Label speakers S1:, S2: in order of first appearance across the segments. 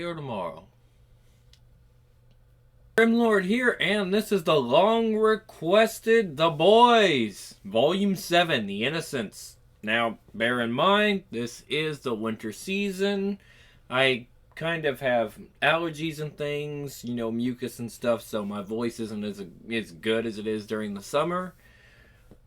S1: or tomorrow. Grimlord here, and this is the long requested The Boys, Volume 7, The Innocents. Now, bear in mind, this is the winter season. I kind of have allergies and things, mucus and stuff, so my voice isn't as good as it is during the summer.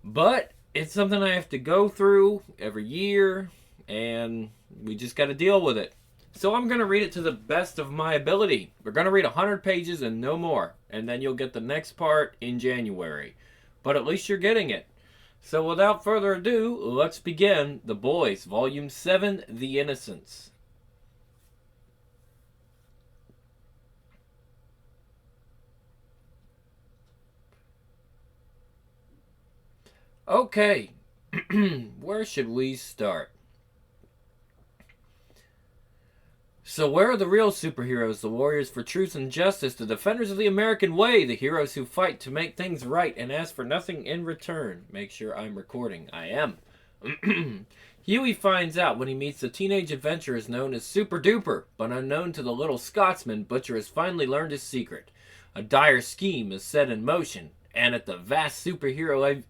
S1: But it's something I have to go through every year, and we just got to deal with it. So I'm going to read it to the best of my ability. We're going to read 100 pages and no more, and then you'll get the next part in January. But at least you're getting it. So without further ado, let's begin The Boys, Volume 7, The Innocents. Okay, where should we start? So where are the real superheroes, the warriors for truth and justice, the defenders of the American way, the heroes who fight to make things right and ask for nothing in return? Make sure I'm recording. I am. Huey finds out when he meets the teenage adventurers known as Super Duper, but unknown to the little Scotsman, Butcher has finally learned his secret. A dire scheme is set in motion, and at the vast superhero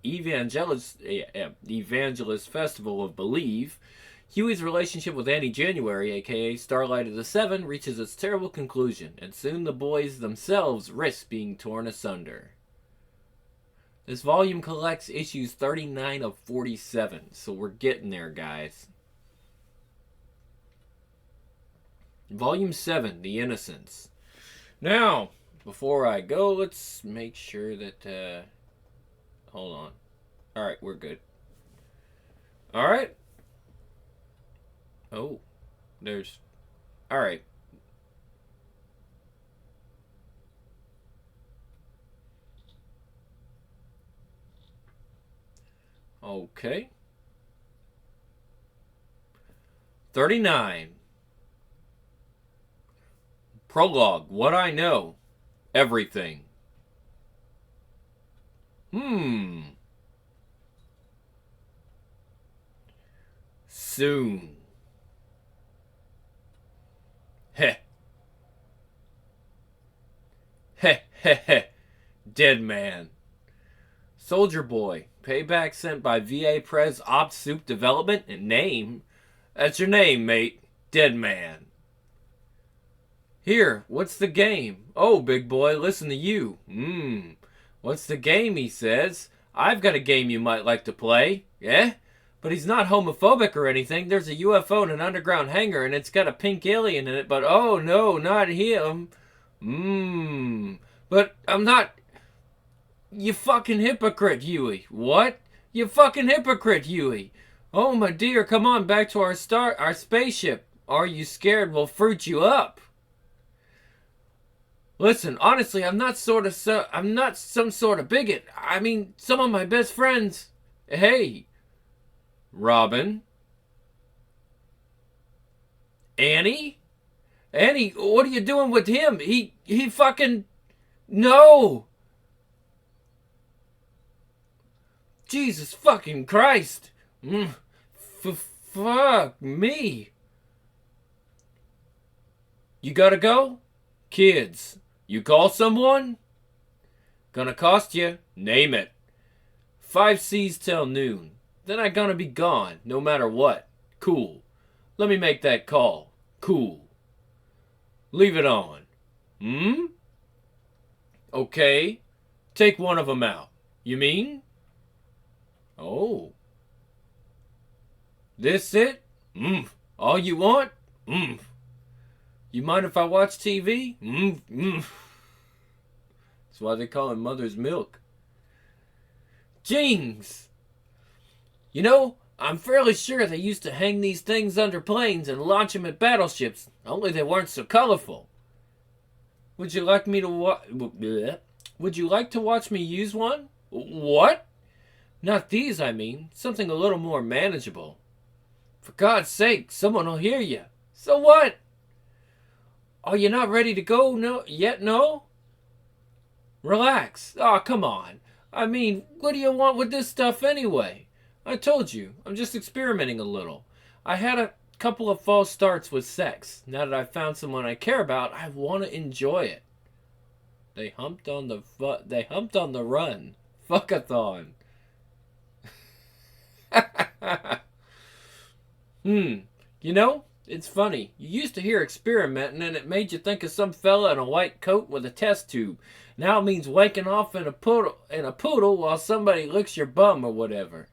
S1: evangelist festival of Believe, Huey's relationship with Annie January, aka Starlight of the Seven, reaches its terrible conclusion, and soon the boys themselves risk being torn asunder. This volume collects issues 39 of 47, so we're getting there, guys. Volume 7, The Innocents. Now, before I go, let's make sure that, hold on. Alright, we're good. Alright. Oh, there's... Alright. Okay. 39. Prologue. What I know. Everything. Soon. Heh. Heh heh heh. Dead man. Soldier Boy. Payback sent by VA Prez Opt Soup Development and name. That's your name, mate. Dead man. Here, what's the game? Oh, big boy, listen to you. What's the game, he says. I've got a game you might like to play. Yeah? But he's not homophobic or anything. There's a UFO in an underground hangar and it's got a pink alien in it, but oh no, not him. But I'm not... You fucking hypocrite, Huey. What? You fucking hypocrite, Huey. Oh my dear, come on back to our spaceship. Are you scared we'll fruit you up? Listen, honestly, I'm not some sort of bigot. I mean, some of my best friends. Hey, Robin. Annie? Annie, what are you doing with him? He fucking... No! Jesus fucking Christ! Fuck me! You gotta go? Kids, you call someone? Gonna cost you? Name it. 5 C's till noon. Then I gonna be gone, no matter what. Cool. Let me make that call. Cool. Leave it on. Okay. Take one of them out. You mean? Oh. This it? All you want? You mind if I watch TV? That's why they call it mother's milk. Jings! You know, I'm fairly sure they used to hang these things under planes and launch them at battleships, only they weren't so colorful. Would you like Would you like to watch me use one? What? Not these, I mean. Something a little more manageable. For God's sake, someone will hear you. So what? Are you not ready to go yet, no? Relax. Oh, come on. I mean, what do you want with this stuff anyway? I told you, I'm just experimenting a little. I had a couple of false starts with sex. Now that I've found someone I care about, I want to enjoy it. They humped on the run. Fuckathon. You know, it's funny. You used to hear experimenting and it made you think of some fella in a white coat with a test tube. Now it means waking off in a poodle while somebody licks your bum or whatever.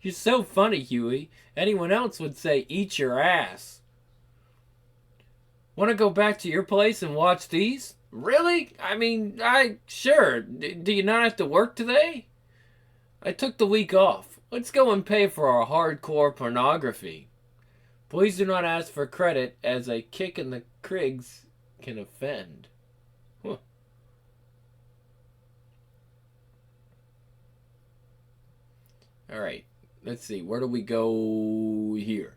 S1: You're so funny, Huey. Anyone else would say, eat your ass. Want to go back to your place and watch these? Really? I mean, sure. Do you not have to work today? I took the week off. Let's go and pay for our hardcore pornography. Please do not ask for credit, as a kick in the crigs can offend. Huh. Alright, let's see. Where do we go here?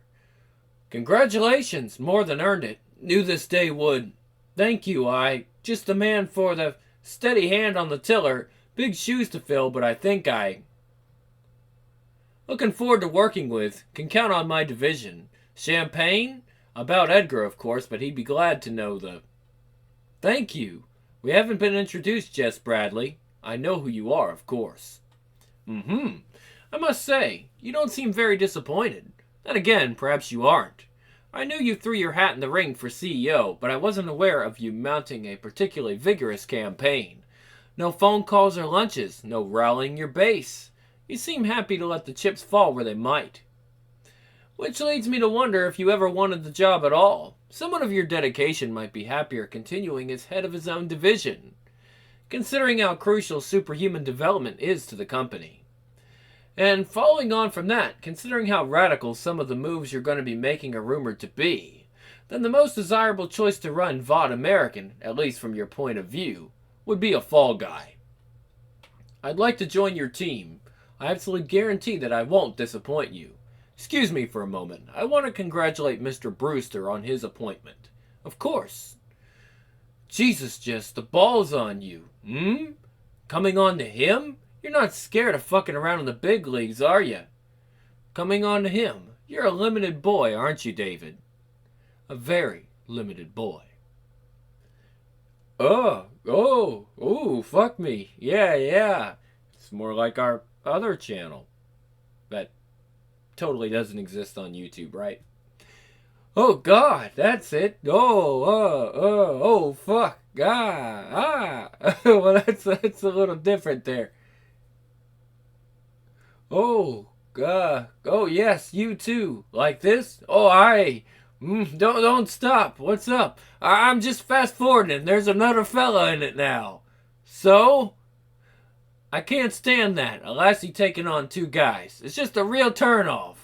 S1: Congratulations! More than earned it. Knew this day would. Thank you, just the man for the steady hand on the tiller. Big shoes to fill, but I think looking forward to working with. Can count on my division. Champagne? About Edgar, of course, but he'd be glad to know the... Thank you. We haven't been introduced, Jess Bradley. I know who you are, of course. I must say, you don't seem very disappointed. Then again, perhaps you aren't. I knew you threw your hat in the ring for CEO, but I wasn't aware of you mounting a particularly vigorous campaign. No phone calls or lunches, no rallying your base. You seem happy to let the chips fall where they might. Which leads me to wonder if you ever wanted the job at all. Someone of your dedication might be happier continuing as head of his own division, considering how crucial superhuman development is to the company. And following on from that, considering how radical some of the moves you're going to be making are rumored to be, then the most desirable choice to run VOD American, at least from your point of view, would be a fall guy. I'd like to join your team. I absolutely guarantee that I won't disappoint you. Excuse me for a moment. I want to congratulate Mr. Brewster on his appointment. Of course. Jesus, Jess, the ball's on you. Coming on to him? You're not scared of fucking around in the big leagues, are you? Coming on to him. You're a limited boy, aren't you, David? A very limited boy. Oh, fuck me. Yeah. It's more like our other channel. That totally doesn't exist on YouTube, right? Oh, God, that's it. Oh, fuck. Well, that's a little different there. Oh, God. Oh, yes, you too. Like this? Oh, don't stop. What's up? I'm just fast forwarding. There's another fella in it now. So? I can't stand that. A lassie taking on two guys. It's just a real turnoff.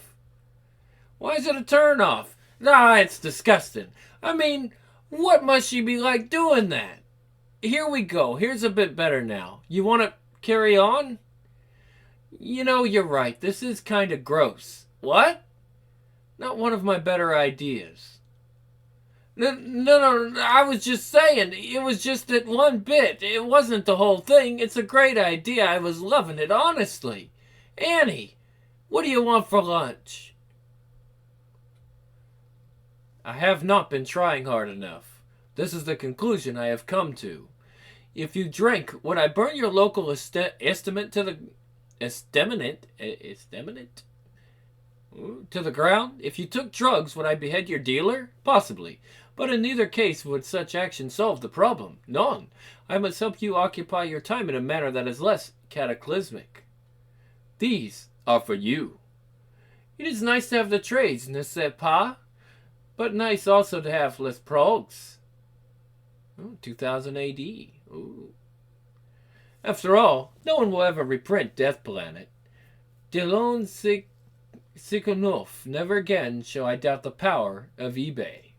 S1: Why is it a turnoff? Nah, it's disgusting. I mean, what must she be like doing that? Here we go. Here's a bit better now. You want to carry on? You know, you're right. This is kind of gross. What? Not one of my better ideas. No, I was just saying. It was just that one bit. It wasn't the whole thing. It's a great idea. I was loving it, honestly. Annie, what do you want for lunch? I have not been trying hard enough. This is the conclusion I have come to. If you drink, would I burn your local estimate to the... Estimate? To the ground? If you took drugs, would I behead your dealer? Possibly. But in neither case would such action solve the problem. None. I must help you occupy your time in a manner that is less cataclysmic. These are for you. It is nice to have the trades, n'est-ce pas? But nice also to have les progs. 2000 AD. Ooh. After all, no one will ever reprint Death Planet. Delon Sikonov, never again shall I doubt the power of eBay.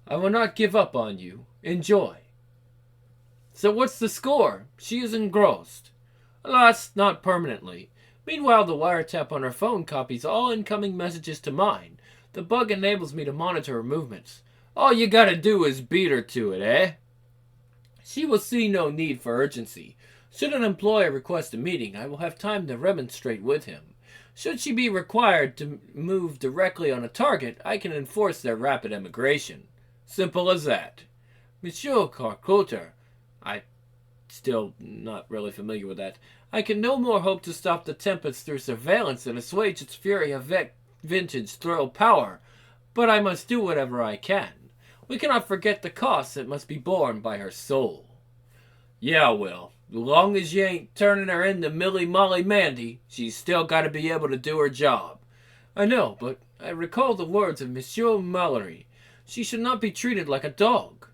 S1: I will not give up on you. Enjoy. So what's the score? She is engrossed. Alas, not permanently. Meanwhile, the wiretap on her phone copies all incoming messages to mine. The bug enables me to monitor her movements. All you gotta do is beat her to it, eh? She will see no need for urgency. Should an employer request a meeting, I will have time to remonstrate with him. Should she be required to move directly on a target, I can enforce their rapid emigration. Simple as that. Monsieur Carcoter, I still not really familiar with that. I can no more hope to stop the Tempest through surveillance than assuage its fury of vintage thrill power, but I must do whatever I can. We cannot forget the cost that must be borne by her soul. Yeah, Will. As long as you ain't turning her into Millie Molly Mandy, she's still got to be able to do her job. I know, but I recall the words of Monsieur Mallory. She should not be treated like a dog.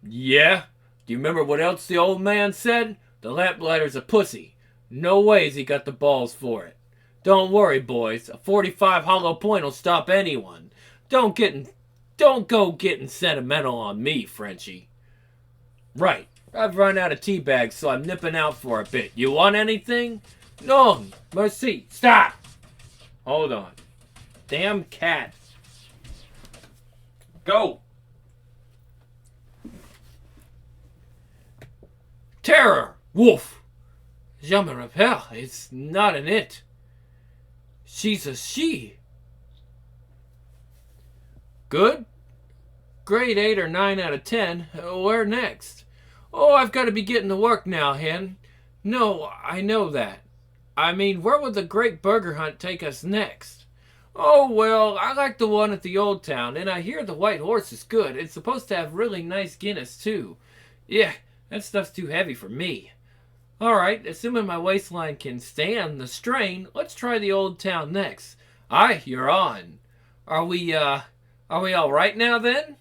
S1: Yeah? Do you remember what else the old man said? The lamplighter's a pussy. No ways he got the balls for it. Don't worry, boys. A 45 hollow point will stop anyone. Don't go getting sentimental on me, Frenchie. Right. I've run out of tea bags, so I'm nipping out for a bit. You want anything? No, merci. Stop! Hold on. Damn cat. Go! Terror! Wolf! Je me rappelle. It's not an it. She's a she. Good? Grade 8 or 9 out of 10. Where next? Oh, I've got to be getting to work now, Hen. No, I know that. I mean, where would the great burger hunt take us next? Oh, well, I like the one at the old town, and I hear the White Horse is good. It's supposed to have really nice Guinness, too. Yeah, that stuff's too heavy for me. All right, assuming my waistline can stand the strain, let's try the old town next. Aye, you're on. Are we all right now, then?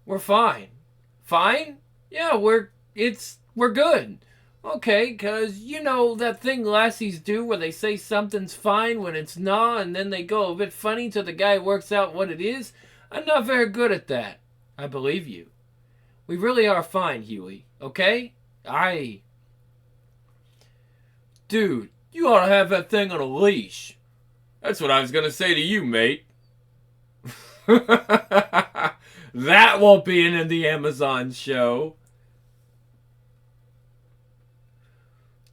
S1: We're fine. Fine? Yeah, we're good. Okay, 'cause you know that thing lassies do where they say something's fine when it's not, and then they go a bit funny till the guy works out what it is? I'm not very good at that. I believe you. We really are fine, Huey. Okay? Aye. Dude, you ought to have that thing on a leash. That's what I was gonna say to you, mate. That won't be in the Amazon show.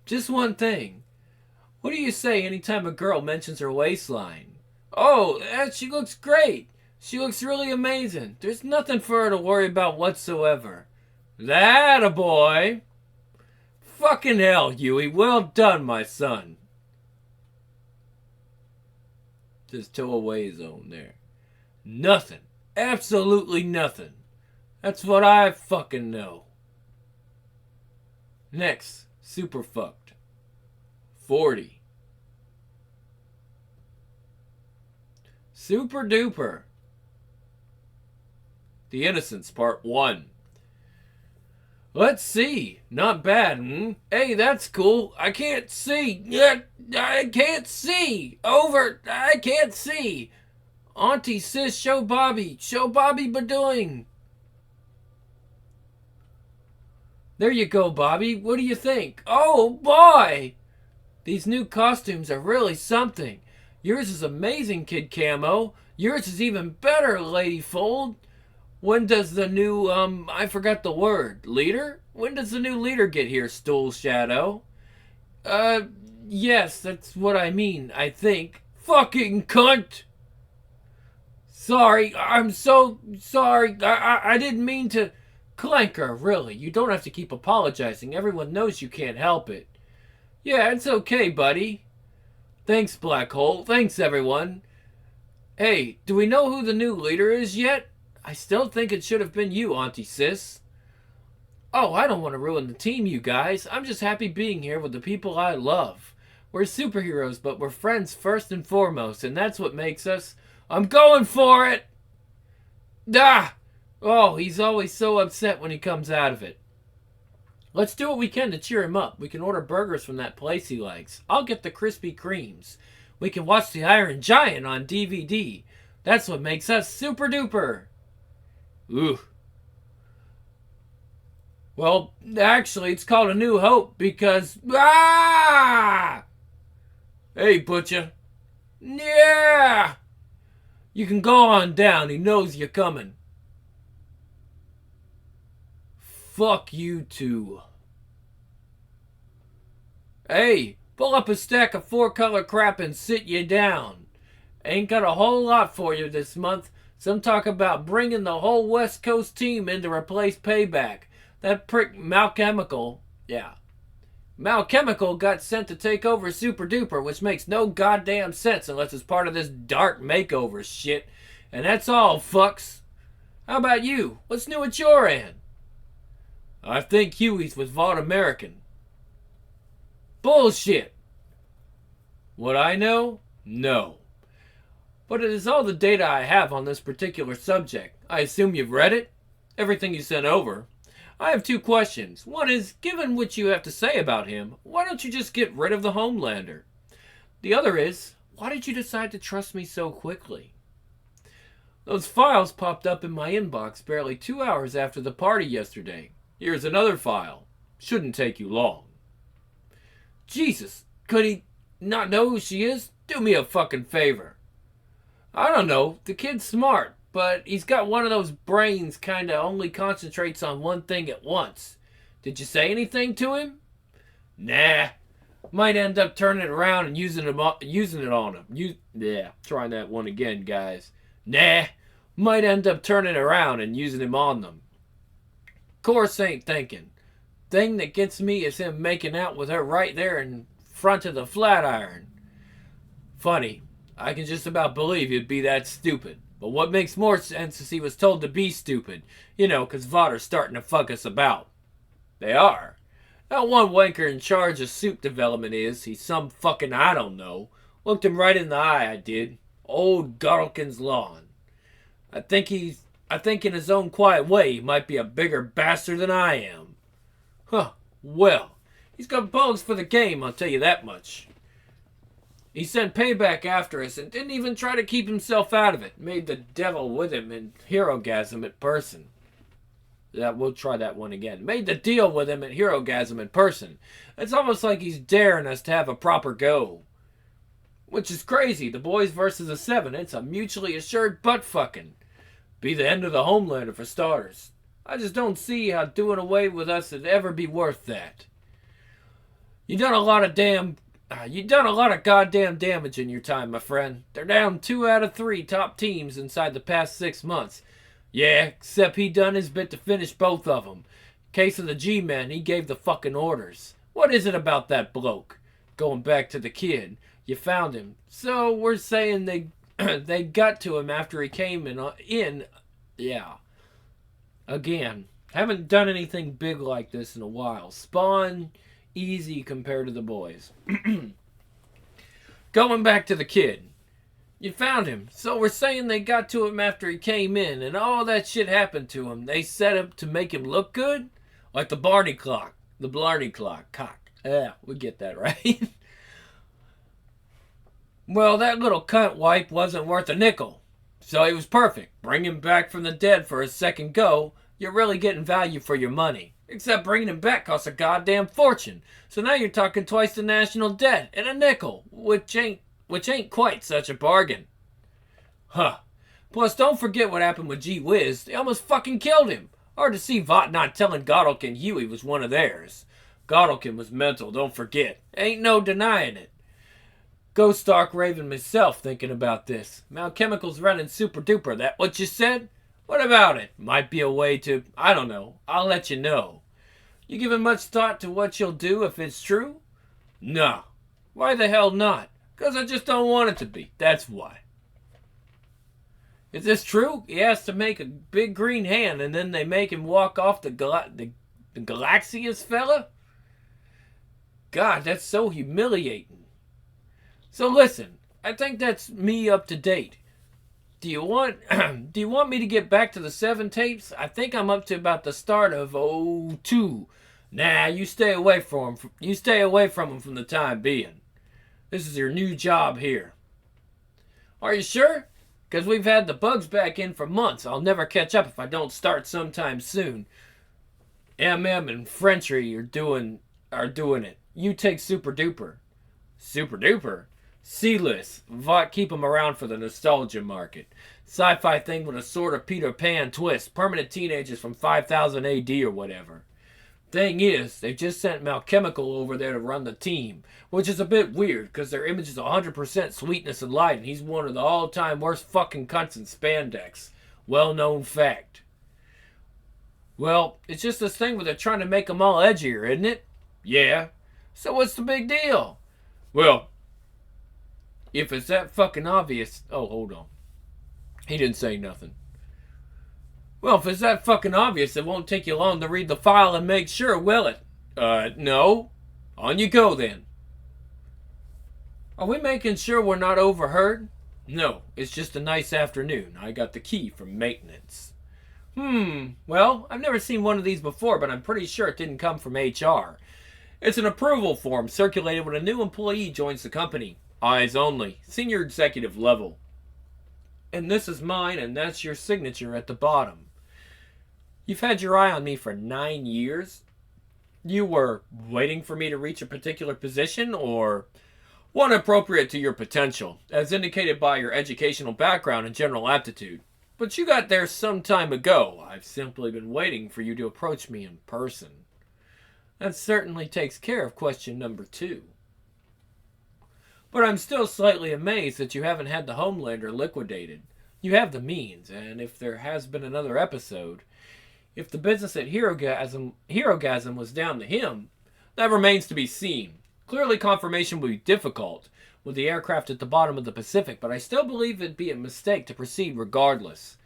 S1: Just one thing. What do you say anytime a girl mentions her waistline? Oh, she looks great. She looks really amazing. There's nothing for her to worry about whatsoever. That a boy. Fucking hell, Huey. Well done, my son. Just tow away zone there. Nothing. Absolutely nothing. That's what I fucking know. Next, super fucked. 40. Super duper. The Innocents, Part 1. Let's see. Not bad, hmm? Hey, that's cool. I can't see. I can't see. Over. I can't see. Auntie, sis, show Bobby. Show Bobby Badoing. There you go, Bobby. What do you think? Oh, boy. These new costumes are really something. Yours is amazing, Kid Camo. Yours is even better, Lady Fold. When does the new, I forgot the word, leader? When does the new leader get here, Stool Shadow? Yes, that's what I mean, I think. Fucking cunt! Sorry, I'm so sorry. I didn't mean to. Clanker, really, you don't have to keep apologizing. Everyone knows you can't help it. Yeah, it's okay, buddy. Thanks, Black Hole. Thanks, everyone. Hey, do we know who the new leader is yet? I still think it should have been you, Auntie Sis. Oh, I don't want to ruin the team, you guys. I'm just happy being here with the people I love. We're superheroes, but we're friends first and foremost, and that's what makes us. I'm going for it! Ah! Oh, he's always so upset when he comes out of it. Let's do what we can to cheer him up. We can order burgers from that place he likes. I'll get the Krispy Kremes. We can watch The Iron Giant on DVD. That's what makes us super duper. Ooh. Well, actually, it's called A New Hope because... Ah! Hey, Butcher. Yeah! You can go on down. He knows you're coming. Fuck you two. Hey, pull up a stack of four-color crap and sit you down. Ain't got a whole lot for you this month. Some talk about bringing the whole West Coast team in to replace Payback. That prick Malchemical, Malchemical got sent to take over Super Duper, which makes no goddamn sense unless it's part of this dark makeover shit. And that's all, fucks. How about you? What's new at your end? I think Huey's with Vought American. Bullshit. What I know? No. But it is all the data I have on this particular subject. I assume you've read it? Everything you sent over. I have two questions. One is, given what you have to say about him, why don't you just get rid of the Homelander? The other is, why did you decide to trust me so quickly? Those files popped up in my inbox barely 2 hours after the party yesterday. Here's another file. Shouldn't take you long. Jesus, could he not know who she is? Do me a fucking favor. I don't know, the kid's smart, but he's got one of those brains kinda only concentrates on one thing at once. Did you say anything to him? Nah. Might end up turning it around and using it on him. Trying that one again, guys. Nah. Might end up turning it around and using him on them. Course ain't thinking. Thing that gets me is him making out with her right there in front of the Flatiron. Funny. I can just about believe he'd be that stupid. But what makes more sense is he was told to be stupid. You know, 'cause Vodder's starting to fuck us about. They are. That one wanker in charge of suit development he's some fucking I don't know. Looked him right in the eye, I did. Old Garlekin's lawn. I think in his own quiet way he might be a bigger bastard than I am. Huh, well, he's got bugs for the game, I'll tell you that much. He sent Payback after us and didn't even try to keep himself out of it. Made the devil with him in Herogasm in person. We'll try that one again. Made the deal with him at Herogasm in person. It's almost like he's daring us to have a proper go. Which is crazy. The boys versus the seven. It's a mutually assured butt fucking. Be the end of the Homelander for starters. I just don't see how doing away with us would ever be worth that. You done a lot of goddamn damage in your time, my friend. They're down 2 out of 3 top teams inside the past 6 months. Yeah, except he done his bit to finish both of them. Case of the G-Man, he gave the fucking orders. What is it about that bloke? Going back to the kid, you found him. So we're saying they got to him after he came in. Yeah. Again, haven't done anything big like this in a while. Spawn, easy compared to the boys. Going back to the kid. You found him. So we're saying they got to him after he came in and all that shit happened to him. They set him to make him look good? Like the Barney clock. The Blarney clock. Cock. Yeah, we get that, right? Well, that little cunt wipe wasn't worth a nickel. So he was perfect. Bring him back from the dead for a second go. You're really getting value for your money. Except bringing him back costs a goddamn fortune. So now you're talking twice the national debt and a nickel, which ain't quite such a bargain. Huh. Plus, don't forget what happened with Gee Whiz. They almost fucking killed him. Hard to see Vought not telling Goddelkin Huey was one of theirs. Goddelkin was mental, don't forget. Ain't no denying it. Ghost Stark Raven myself thinking about this. Malchemical's running super duper. That what you said? What about it? Might be a way to... I don't know. I'll let you know. You giving much thought to what you'll do if it's true? No. Why the hell not? Because I just don't want it to be. That's why. Is this true? He has to make a big green hand and then they make him walk off the Galaxius fella? God, that's so humiliating. So listen, I think that's me up to date. Do you want me to get back to the 7 tapes? I think I'm up to about the start of 02. Nah, you stay away from him. You stay away from him from the time being. This is your new job here. Are you sure? Because we've had the bugs back in for months. I'll never catch up if I don't start sometime soon. MM and Frenchy are doing it. You take Super Duper. Super Duper? C-list. Vought keep them around for the nostalgia market. Sci-fi thing with a sort of Peter Pan twist. Permanent teenagers from 5000 AD or whatever. Thing is, they just sent Malchemical over there to run the team, which is a bit weird because their image is 100% sweetness and light, and he's one of the all-time worst fucking cunts in spandex. Well-known fact. Well, it's just this thing where they're trying to make them all edgier, isn't it? Yeah. So what's the big deal? Well, if it's that fucking obvious... Oh, hold on. He didn't say nothing. Well, if it's that fucking obvious, it won't take you long to read the file and make sure, will it? No. On you go, then. Are we making sure we're not overheard? No, it's just a nice afternoon. I got the key from maintenance. Well, I've never seen one of these before, but I'm pretty sure it didn't come from HR. It's an approval form circulated when a new employee joins the company. Eyes only. Senior executive level. And this is mine, and that's your signature at the bottom. You've had your eye on me for 9 years? You were waiting for me to reach a particular position, or one appropriate to your potential, as indicated by your educational background and general aptitude. But you got there some time ago. I've simply been waiting for you to approach me in person. That certainly takes care of question number 2. But I'm still slightly amazed that you haven't had the Homelander liquidated. You have the means, and if there has been another episode, if the business at Herogasm was down to him, that remains to be seen. Clearly confirmation would be difficult with the aircraft at the bottom of the Pacific, but I still believe it'd be a mistake to proceed regardless.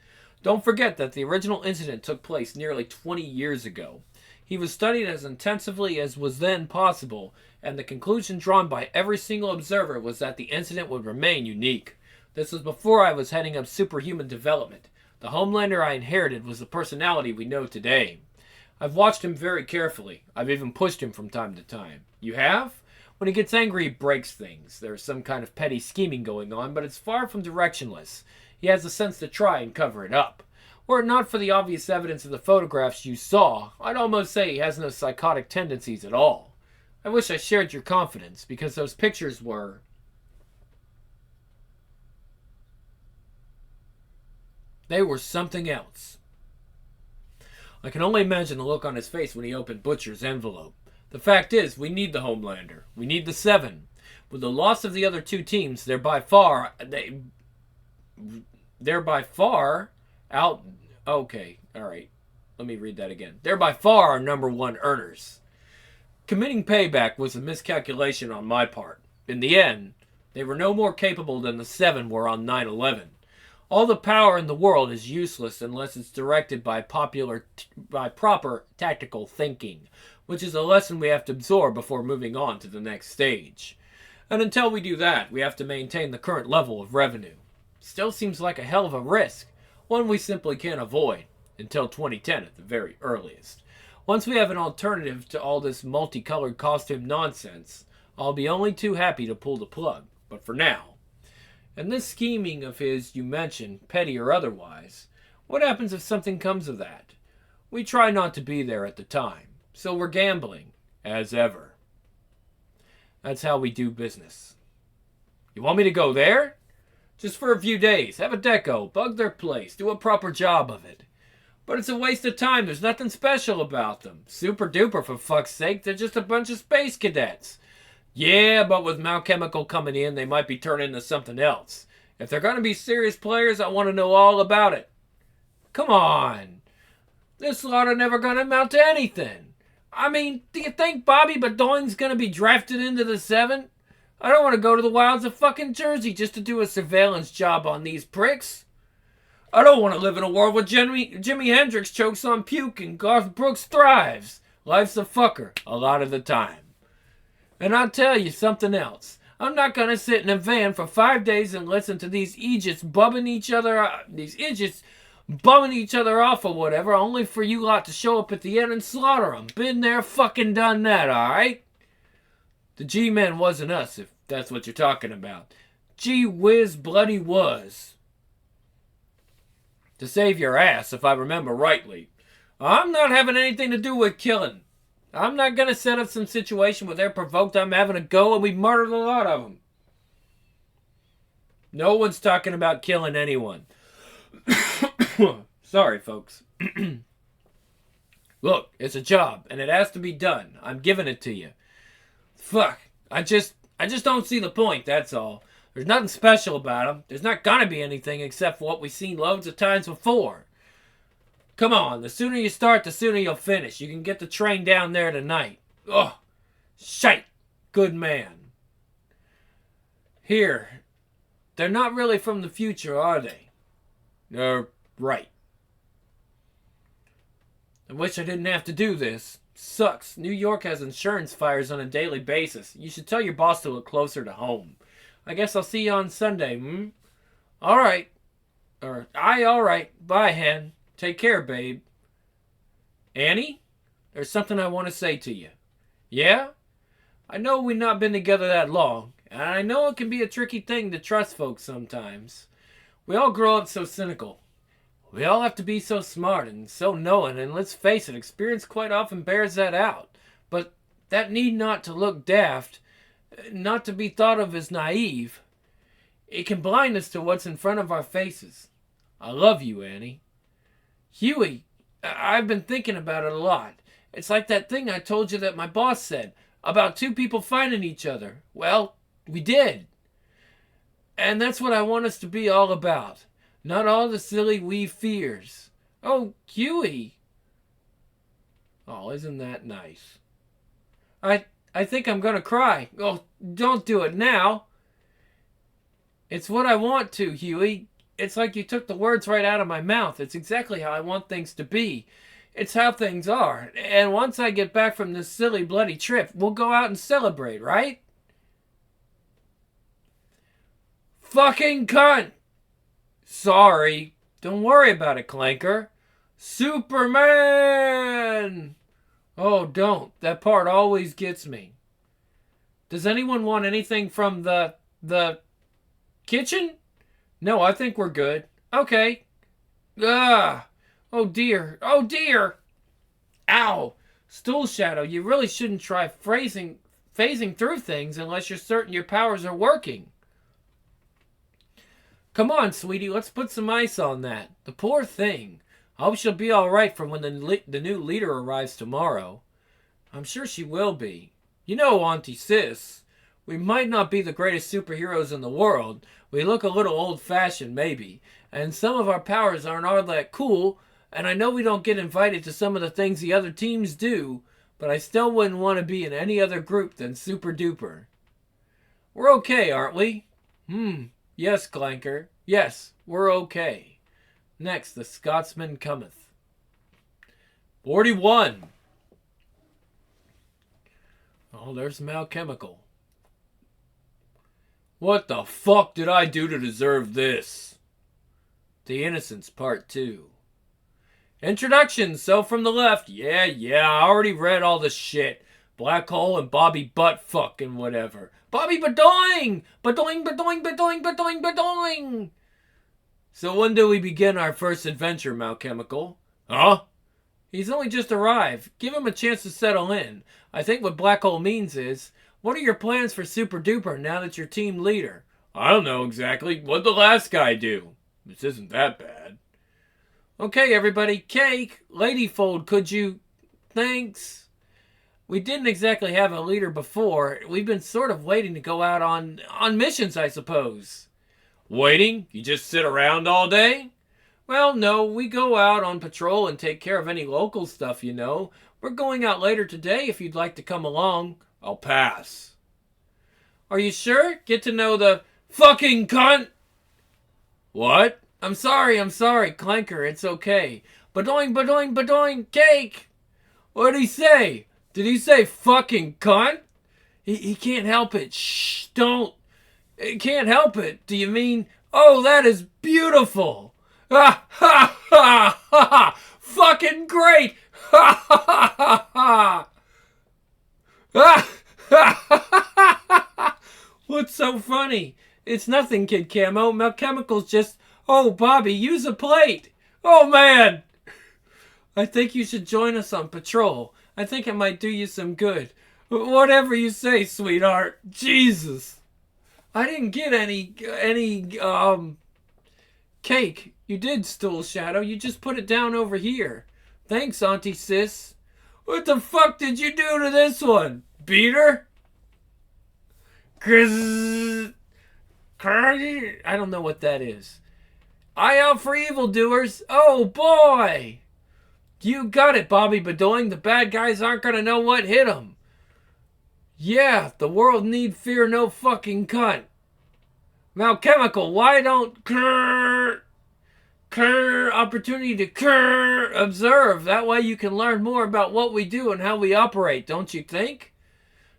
S1: Don't forget that the original incident took place nearly 20 years ago. He was studied as intensively as was then possible, and the conclusion drawn by every single observer was that the incident would remain unique. This was before I was heading up superhuman development. The Homelander I inherited was the personality we know today. I've watched him very carefully. I've even pushed him from time to time. You have? When he gets angry, he breaks things. There's some kind of petty scheming going on, but it's far from directionless. He has the sense to try and cover it up. Were it not for the obvious evidence of the photographs you saw, I'd almost say he has no psychotic tendencies at all. I wish I shared your confidence, because those pictures were... They were something else. I can only imagine the look on his face when he opened Butcher's envelope. The fact is, we need the Homelander. We need the 7. With the loss of the other 2 teams, they're by far out... Okay, alright. Let me read that again. They're by far our number 1 earners. Committing payback was a miscalculation on my part. In the end, they were no more capable than the 7 were on 9/11. All the power in the world is useless unless it's directed by proper tactical thinking, which is a lesson we have to absorb before moving on to the next stage. And until we do that, we have to maintain the current level of revenue. Still seems like a hell of a risk, one we simply can't avoid, until 2010 at the very earliest. Once we have an alternative to all this multicolored costume nonsense, I'll be only too happy to pull the plug. But for now, and this scheming of his you mentioned, petty or otherwise, what happens if something comes of that? We try not to be there at the time, so we're gambling, as ever. That's how we do business. You want me to go there? Just for a few days, have a deco, bug their place, do a proper job of it. But it's a waste of time, there's nothing special about them. Super duper, for fuck's sake, they're just a bunch of space cadets. Yeah, but with Malchemical coming in, they might be turned into something else. If they're going to be serious players, I want to know all about it. Come on. This lot are never going to amount to anything. I mean, do you think Bobby Bedoin's going to be drafted into the 7? I don't want to go to the wilds of fucking Jersey just to do a surveillance job on these pricks. I don't want to live in a world where Jimi Hendrix chokes on puke and Garth Brooks thrives. Life's a fucker a lot of the time. And I'll tell you something else. I'm not going to sit in a van for 5 days and listen to these idiots bumming each other off or whatever, only for you lot to show up at the end and slaughter them. Been there, fucking done that, alright? The G-Men wasn't us, if that's what you're talking about. Gee whiz bloody was. To save your ass, if I remember rightly. I'm not having anything to do with killing. I'm not going to set up some situation where they're provoked I'm having a go and we murdered a lot of them. No one's talking about killing anyone. Sorry, folks. Look, it's a job, and it has to be done. I'm giving it to you. Fuck. I just don't see the point, that's all. There's nothing special about them. There's not gonna be anything except for what we've seen loads of times before. Come on, the sooner you start, the sooner you'll finish. You can get the train down there tonight. Ugh. Shite. Good man. Here. They're not really from the future, are they? Right. I wish I didn't have to do this. Sucks. New York has insurance fires on a daily basis. You should tell your boss to look closer to home. I guess I'll see you on Sunday, Alright. Alright. Bye, Hen. Take care, babe. Annie? There's something I want to say to you. Yeah? I know we've not been together that long, and I know it can be a tricky thing to trust folks sometimes. We all grow up so cynical. We all have to be so smart and so knowing, and let's face it, experience quite often bears that out. But that need not to look daft, not to be thought of as naive. It can blind us to what's in front of our faces. I love you, Annie. Huey, I've been thinking about it a lot. It's like that thing I told you that my boss said, about two people finding each other. Well, we did. And that's what I want us to be all about. Not all the silly wee fears. Oh, Huey. Oh, isn't that nice? I think I'm gonna cry. Oh, don't do it now. It's what I want to, Huey. It's like you took the words right out of my mouth. It's exactly how I want things to be. It's how things are. And once I get back from this silly bloody trip, we'll go out and celebrate, right? Fucking cunt! Sorry. Don't worry about it, Clanker. Superman! Oh, don't. That part always gets me. Does anyone want anything from the kitchen? No, I think we're good. Okay. Ah. Oh, dear. Oh, dear. Ow. Stool Shadow, you really shouldn't try phasing through things unless you're certain your powers are working. Come on, sweetie, let's put some ice on that. The poor thing. I hope she'll be all right for when the new leader arrives tomorrow. I'm sure she will be. You know, Auntie Sis, we might not be the greatest superheroes in the world. We look a little old-fashioned, maybe. And some of our powers aren't all that cool. And I know we don't get invited to some of the things the other teams do. But I still wouldn't want to be in any other group than Super Duper. We're okay, aren't we? Yes, Clanker. Yes, we're okay. Next, the Scotsman cometh. 41. Oh, there's Malchemical. What the fuck did I do to deserve this? The Innocents, Part 2. Introduction, so from the left. Yeah, I already read all the shit. Black Hole and Bobby Buttfuck and whatever. Bobby Badoing! Badoing, badoing, badoing, badoing, badoing! So when do we begin our first adventure, Malchemical? Huh? He's only just arrived. Give him a chance to settle in. I think what Black Hole means is, what are your plans for Super Duper now that you're team leader? I don't know exactly. What'd the last guy do? This isn't that bad. Okay, everybody. Cake! Ladyfold, could you... Thanks. We didn't exactly have a leader before. We've been sort of waiting to go out on missions, I suppose. Waiting? You just sit around all day? Well, no, we go out on patrol and take care of any local stuff, you know. We're going out later today if you'd like to come along. I'll pass. Are you sure? Get to know the fucking cunt! What? I'm sorry, Clanker, it's okay. Badoing, badoing, badoing, cake! What'd he say? Did he say fucking cunt? He can't help it. Shh, don't. He can't help it. Do you mean, oh, that is beautiful. Ha ha ha ha! Fucking great! Ha ha ha ha! Ha ha ha ha! What's so funny? It's nothing, Kid Camo. Malchemical's just, oh, Bobby, use a plate. Oh, man. I think you should join us on patrol. I think it might do you some good. Whatever you say, sweetheart. Jesus. I didn't get any cake. You did, Stool Shadow. You just put it down over here. Thanks, Auntie Sis. What the fuck did you do to this one? Beat her? I don't know what that is. Eye out for evildoers. Oh boy! You got it, Bobby Bedoing. The bad guys aren't gonna know what hit them. Yeah, the world need fear no fucking cunt. Chemical, why don't opportunity to observe? That way you can learn more about what we do and how we operate, don't you think?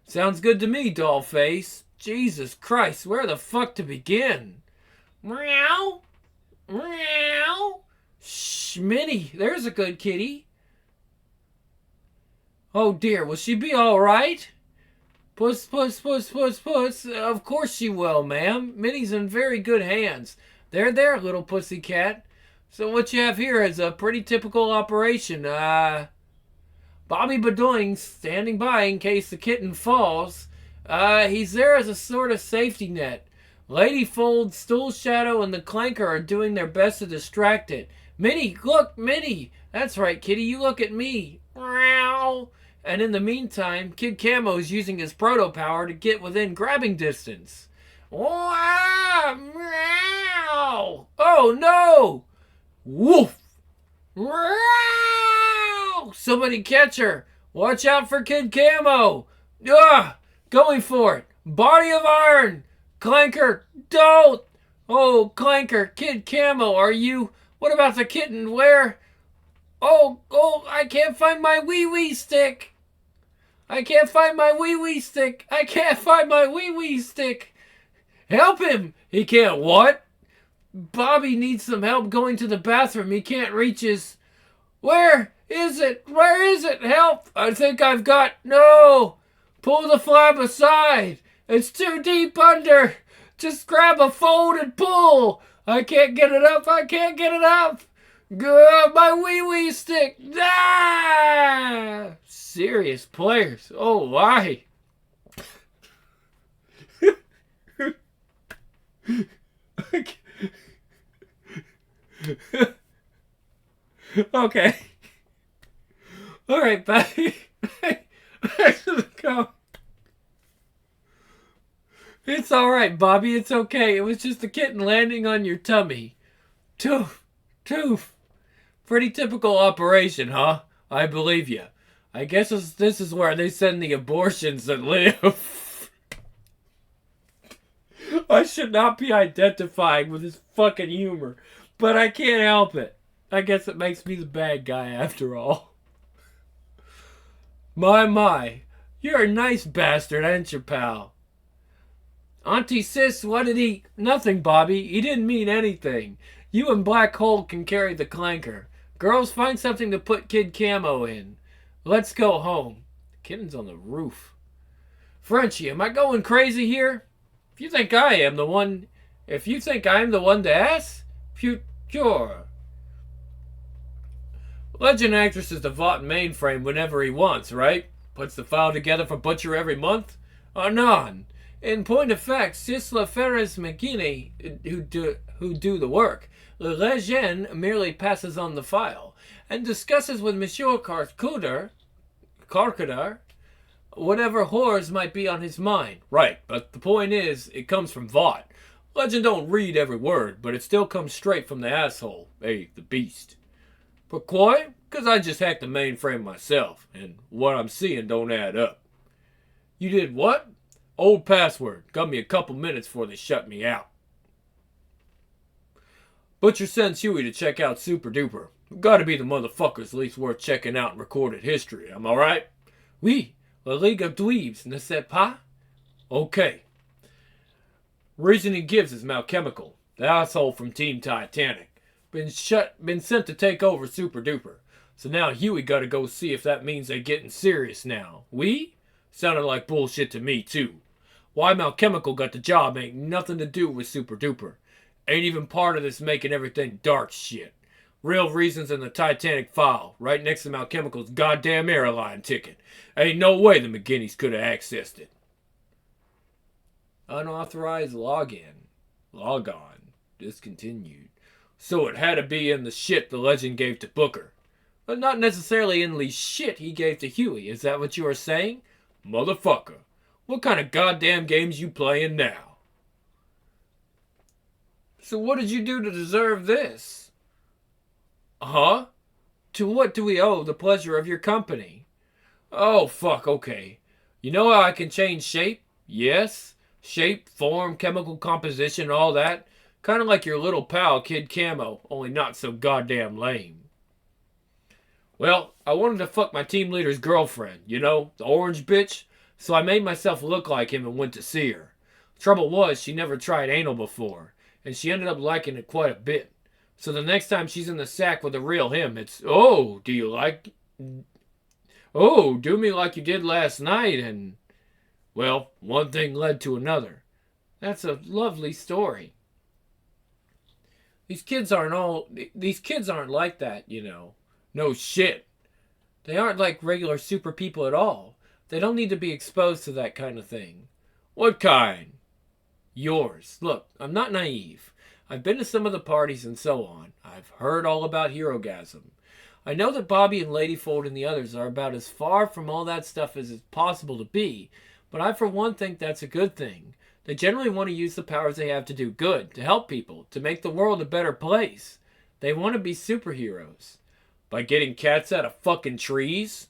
S1: Sounds good to me, Dollface. Jesus Christ, where the fuck to begin? Meow. Meow. Shh, Minnie, there's a good kitty. Oh dear, will she be alright? Puss, puss, puss, puss, puss. Of course she will, ma'am. Minnie's in very good hands. There, little pussy cat. So what you have here is a pretty typical operation. Bobby Bedoing standing by in case the kitten falls. He's there as a sort of safety net. Lady Fold, Stool Shadow, and the Clanker are doing their best to distract it. Minnie, look, Minnie. That's right, kitty, you look at me. Meow. And in the meantime, Kid Camo is using his proto power to get within grabbing distance. Wow! Meow! Oh no! Woof! Meow! Somebody catch her! Watch out for Kid Camo! Ugh! Going for it! Body of iron! Clanker, don't! Oh, Clanker, Kid Camo, are you? What about the kitten? Where? Oh, I can't find my wee-wee stick! I can't find my wee-wee stick! I can't find my wee-wee stick! Help him! He can't what? Bobby needs some help going to the bathroom. He can't reach his... Where is it? Where is it? Help! I think I've got... No! Pull the flap aside! It's too deep under! Just grab a fold and pull! I can't get it up! I can't get it up! Good, my wee-wee stick! Ah! Serious players. Oh, why? Okay. All right, back to the couch. It's all right, Bobby. It's okay. It was just a kitten landing on your tummy. Toof. Pretty typical operation, huh? I believe you. I guess this is where they send the abortions that live. I should not be identifying with his fucking humor, but I can't help it. I guess it makes me the bad guy after all. My. You're a nice bastard, ain't you, pal? Auntie Sis, what did he... Nothing, Bobby. He didn't mean anything. You and Black Hole can carry the Clanker. Girls, find something to put Kid Camo in. Let's go home. The kitten's on the roof. Frenchie, am I going crazy here? If you think I'm the one to ask, sure. Legend actress is the Vought mainframe whenever he wants, right? Puts the file together for Butcher every month? None. In point of fact, Sisla Ferris McKinney, who do the work. Le Legend merely passes on the file and discusses with Monsieur Carcudar whatever horrors might be on his mind. Right, but the point is, it comes from Vought. Legend don't read every word, but it still comes straight from the asshole. Hey, the beast. Pourquoi? Because I just hacked the mainframe myself, and what I'm seeing don't add up. You did what? Old password. Got me a couple minutes before they shut me out. Butcher sends Huey to check out Super Duper. Gotta be the motherfuckers least worth checking out in recorded history, am I right? Oui, La Ligue of Dweebs, ne sais pas? Okay. Reason he gives is Malchemical, the asshole from Team Titanic. Been sent to take over Super Duper. So now Huey gotta go see if that means they're getting serious now. We? Sounded like bullshit to me, too. Why Malchemical got the job ain't nothing to do with Super Duper. Ain't even part of this making everything dark shit. Real reasons in the Titanic file, right next to Malchemical's goddamn airline ticket. Ain't no way the McGinneys could have accessed it. Unauthorized login. Logon. Discontinued. So it had to be in the shit the Legend gave to Booker. But not necessarily in the shit he gave to Huey. Is that what you are saying? Motherfucker, what kind of goddamn games you playing now? So what did you do to deserve this? Huh? To what do we owe the pleasure of your company? Oh, fuck, okay. You know how I can change shape? Yes? Shape, form, chemical composition, all that. Kind of like your little pal, Kid Camo, only not so goddamn lame. Well, I wanted to fuck my team leader's girlfriend, you know, the orange bitch, so I made myself look like him and went to see her. Trouble was, she never tried anal before, and she ended up liking it quite a bit. So the next time she's in the sack with a real him, it's, oh, do you like... Oh, do me like you did last night, and... Well, one thing led to another. That's a lovely story. These kids aren't like that, you know. No shit. They aren't like regular super people at all. They don't need to be exposed to that kind of thing. What kind? Yours. Look, I'm not naive. I've been to some of the parties and so on. I've heard all about Herogasm. I know that Bobby and Ladyfold and the others are about as far from all that stuff as it's possible to be, but I for one think that's a good thing. They generally want to use the powers they have to do good, to help people, to make the world a better place. They want to be superheroes. By getting cats out of fucking trees?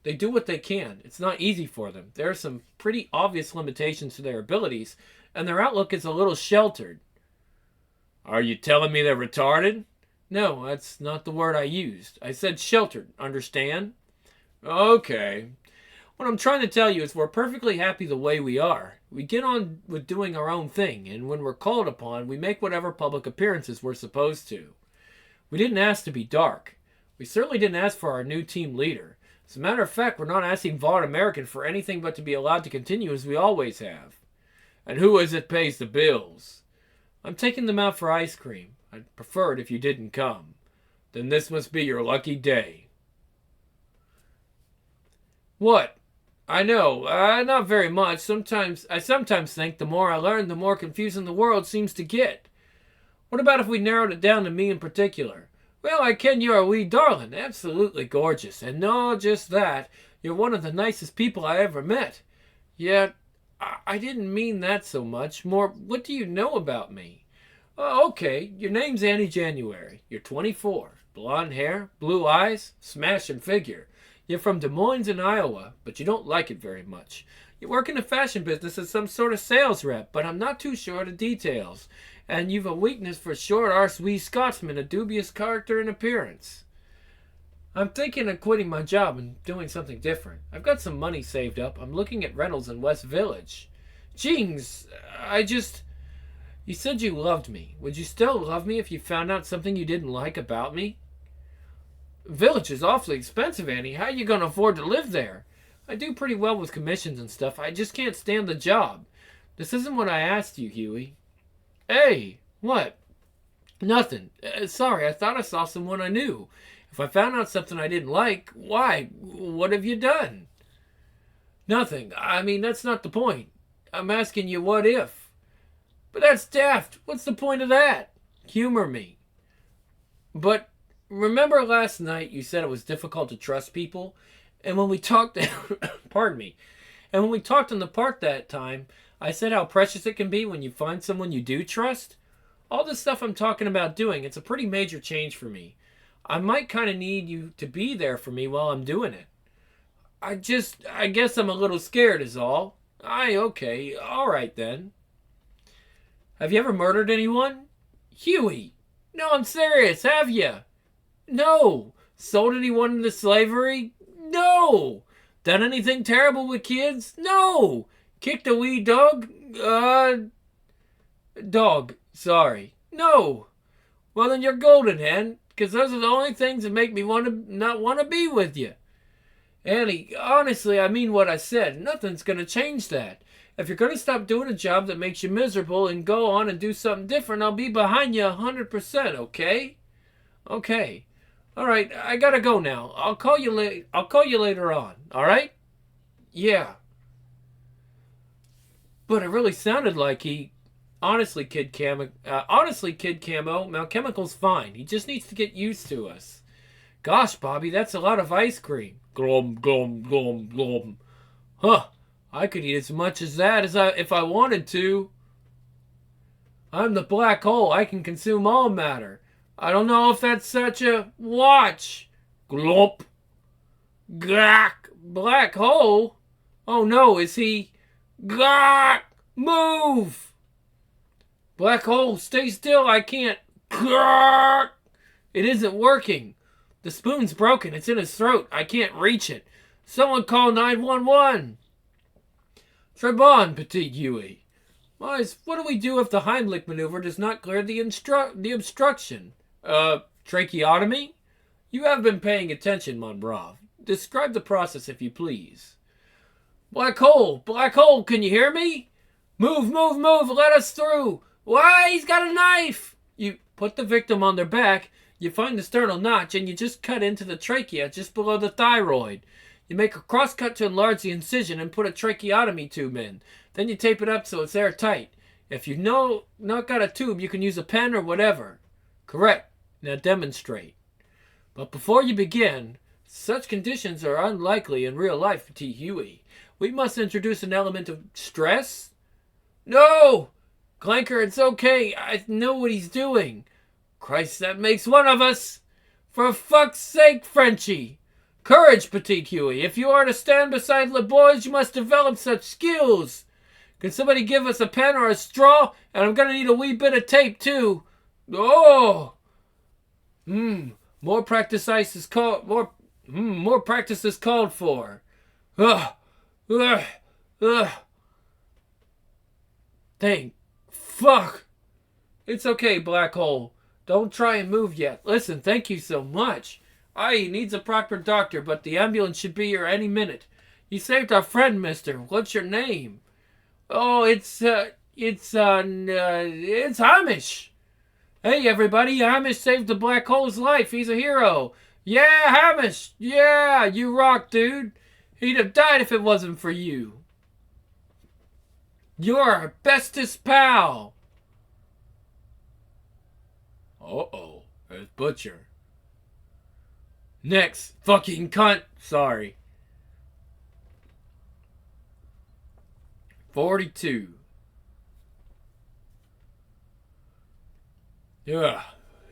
S1: They do what they can. It's not easy for them. There are some pretty obvious limitations to their abilities, and their outlook is a little sheltered. Are you telling me they're retarded? No, that's not the word I used. I said sheltered, understand? Okay. What I'm trying to tell you is we're perfectly happy the way we are. We get on with doing our own thing, and when we're called upon, we make whatever public appearances we're supposed to. We didn't ask to be dark. We certainly didn't ask for our new team leader. As a matter of fact, we're not asking Vaughn American for anything but to be allowed to continue as we always have. And who is it pays the bills? I'm taking them out for ice cream. I'd prefer it if you didn't come. Then this must be your lucky day. What? I know, not very much. I sometimes think the more I learn, the more confusing the world seems to get. What about if we narrowed it down to me in particular? Well, I ken you're a wee darling, absolutely gorgeous. And no, just that, you're one of the nicest people I ever met. Yet, I didn't mean that so much. More, what do you know about me? Oh, okay, your name's Annie January. You're 24. Blonde hair, blue eyes, smashing figure. You're from Des Moines in Iowa, but you don't like it very much. You work in the fashion business as some sort of sales rep, but I'm not too sure of the details. And you've a weakness for short-arsed wee Scotsmen, a dubious character and appearance. I'm thinking of quitting my job and doing something different. I've got some money saved up. I'm looking at rentals in West Village. Jings, You said you loved me. Would you still love me if you found out something you didn't like about me? Village is awfully expensive, Annie. How are you going to afford to live there? I do pretty well with commissions and stuff. I just can't stand the job. This isn't what I asked you, Huey. Hey, what? Nothing. Sorry, I thought I saw someone I knew. If I found out something I didn't like, why? What have you done? Nothing. I mean, that's not the point. I'm asking you what if. But that's daft. What's the point of that? Humor me. But remember last night you said it was difficult to trust people? And when we talked, pardon me, and when we talked in the park that time, I said how precious it can be when you find someone you do trust. All this stuff I'm talking about doing, it's a pretty major change for me. I might kind of need you to be there for me while I'm doing it. I guess I'm a little scared is all. Okay, alright then. Have you ever murdered anyone? Huey! No, I'm serious, have you? No! Sold anyone into slavery? No! Done anything terrible with kids? No! Kicked a wee dog? Dog, sorry. No! Well then you're golden, hen, because those are the only things that make me not want to be with you. Annie, honestly, I mean what I said. Nothing's going to change that. If you're going to stop doing a job that makes you miserable and go on and do something different, I'll be behind you 100%, okay? Okay. All right, I got to go now. I'll call you later on, all right? Yeah. But it really sounded like he... Honestly, Kid Camo, Mal Chemical's fine. He just needs to get used to us. Gosh, Bobby, that's a lot of ice cream. Glum, glum, glum, glum. Huh. I could eat as much as that if I wanted to. I'm the black hole. I can consume all matter. I don't know if that's such a watch. Glump. Gawk. Black hole? Oh no, is he? Gawk. Move. Black hole, stay still. I can't. Gawk. It isn't working. The spoon's broken. It's in his throat. I can't reach it. Someone call 911. Trebon, Petit Huey. Mice, what do we do if the Heimlich maneuver does not clear the obstruction? Tracheotomy? You have been paying attention, Monbrov. Describe the process, if you please. Black hole, can you hear me? Move, move, move, let us through. Why, he's got a knife. You put the victim on their back, you find the sternal notch, and you just cut into the trachea just below the thyroid. You make a cross-cut to enlarge the incision and put a tracheotomy tube in. Then you tape it up so it's airtight. If you've not got a tube, you can use a pen or whatever. Correct. Now demonstrate. But before you begin, such conditions are unlikely in real life, Petit Huey. We must introduce an element of stress. No! Clanker, it's okay. I know what he's doing. Christ, that makes one of us. For fuck's sake, Frenchie. Courage, Petit Huey. If you are to stand beside Le Boys, you must develop such skills. Can somebody give us a pen or a straw? And I'm going to need a wee bit of tape, too. Oh! More practice is called for. Thank fuck. It's okay, Black Hole. Don't try and move yet. Listen, thank you so much. He needs a proper doctor, but the ambulance should be here any minute. You saved our friend, mister. What's your name? Oh, it's Hamish. Hey, everybody, Hamish saved the Black Hole's life. He's a hero. Yeah, Hamish. Yeah, you rock, dude. He'd have died if it wasn't for you. You're our bestest pal. Uh-oh, there's Butcher. Next, fucking cunt. Sorry. 42. Yeah,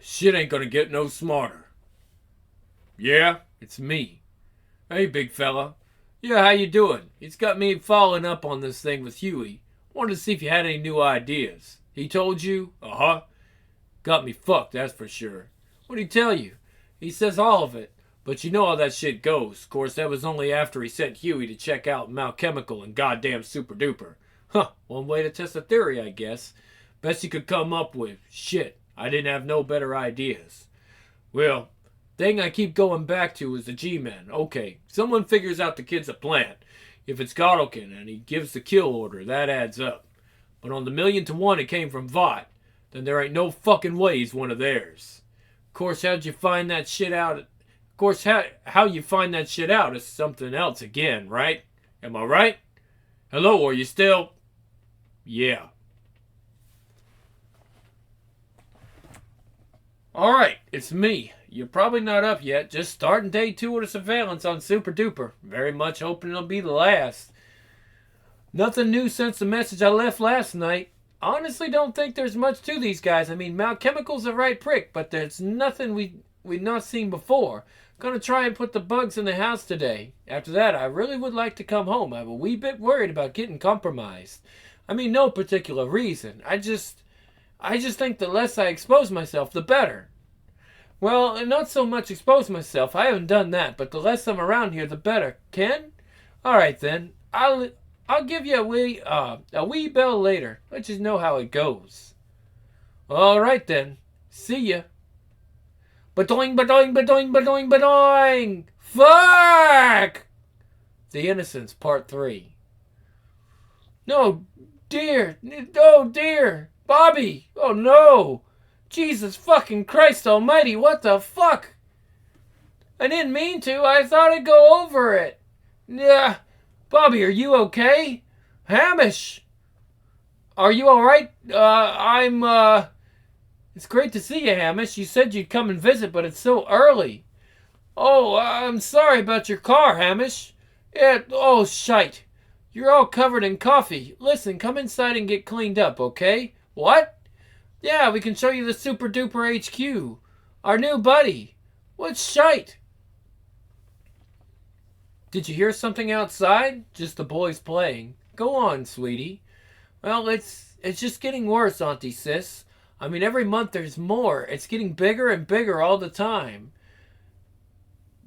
S1: shit ain't gonna get no smarter. Yeah, it's me. Hey, big fella. Yeah, how you doing? It's got me following up on this thing with Huey. Wanted to see if you had any new ideas. He told you? Uh-huh. Got me fucked, that's for sure. What'd he tell you? He says all of it. But you know how that shit goes. Of course, that was only after he sent Huey to check out Malchemical and goddamn Super Duper. Huh, one way to test a theory, I guess. Best you could come up with. Shit, I didn't have no better ideas. Well, thing I keep going back to is the G-Men. Okay, someone figures out the kid's a plant. If it's Godolkin and he gives the kill order, that adds up. But on the 1,000,000 to 1 it came from Vought, then there ain't no fucking way he's one of theirs. Of course, how'd you find that shit out? Of course, how you find that shit out is something else again, right? Am I right? Hello, are you still? Yeah. Alright, it's me. You're probably not up yet. Just starting day 2 of the surveillance on Super Duper. Very much hoping it'll be the last. Nothing new since the message I left last night. Honestly don't think there's much to these guys. I mean, Malchemical's a right prick, but there's nothing we've not seen before. Gonna try and put the bugs in the house today. After that, I really would like to come home. I'm a wee bit worried about getting compromised. I mean, no particular reason. I just think the less I expose myself, the better. Well, not so much expose myself. I haven't done that, but the less I'm around here, the better. Ken? All right then. I'll give you a wee bell later. Let you know how it goes. All right then. See ya. Badoing, badoing, badoing, badoing, badoing! Fuck! The Innocents, Part 3. No, dear. Oh, dear. Bobby. Oh, no. Jesus fucking Christ almighty. What the fuck? I didn't mean to. I thought I'd go over it. Yeah. Bobby, are you okay? Hamish. Are you alright? It's great to see you, Hamish. You said you'd come and visit, but it's so early. Oh, I'm sorry about your car, Hamish. Oh, shite. You're all covered in coffee. Listen, come inside and get cleaned up, okay? What? Yeah, we can show you the Super Duper HQ. Our new buddy. What's shite? Did you hear something outside? Just the boys playing. Go on, sweetie. Well, it's just getting worse, Auntie Sis. I mean, every month there's more. It's getting bigger and bigger all the time.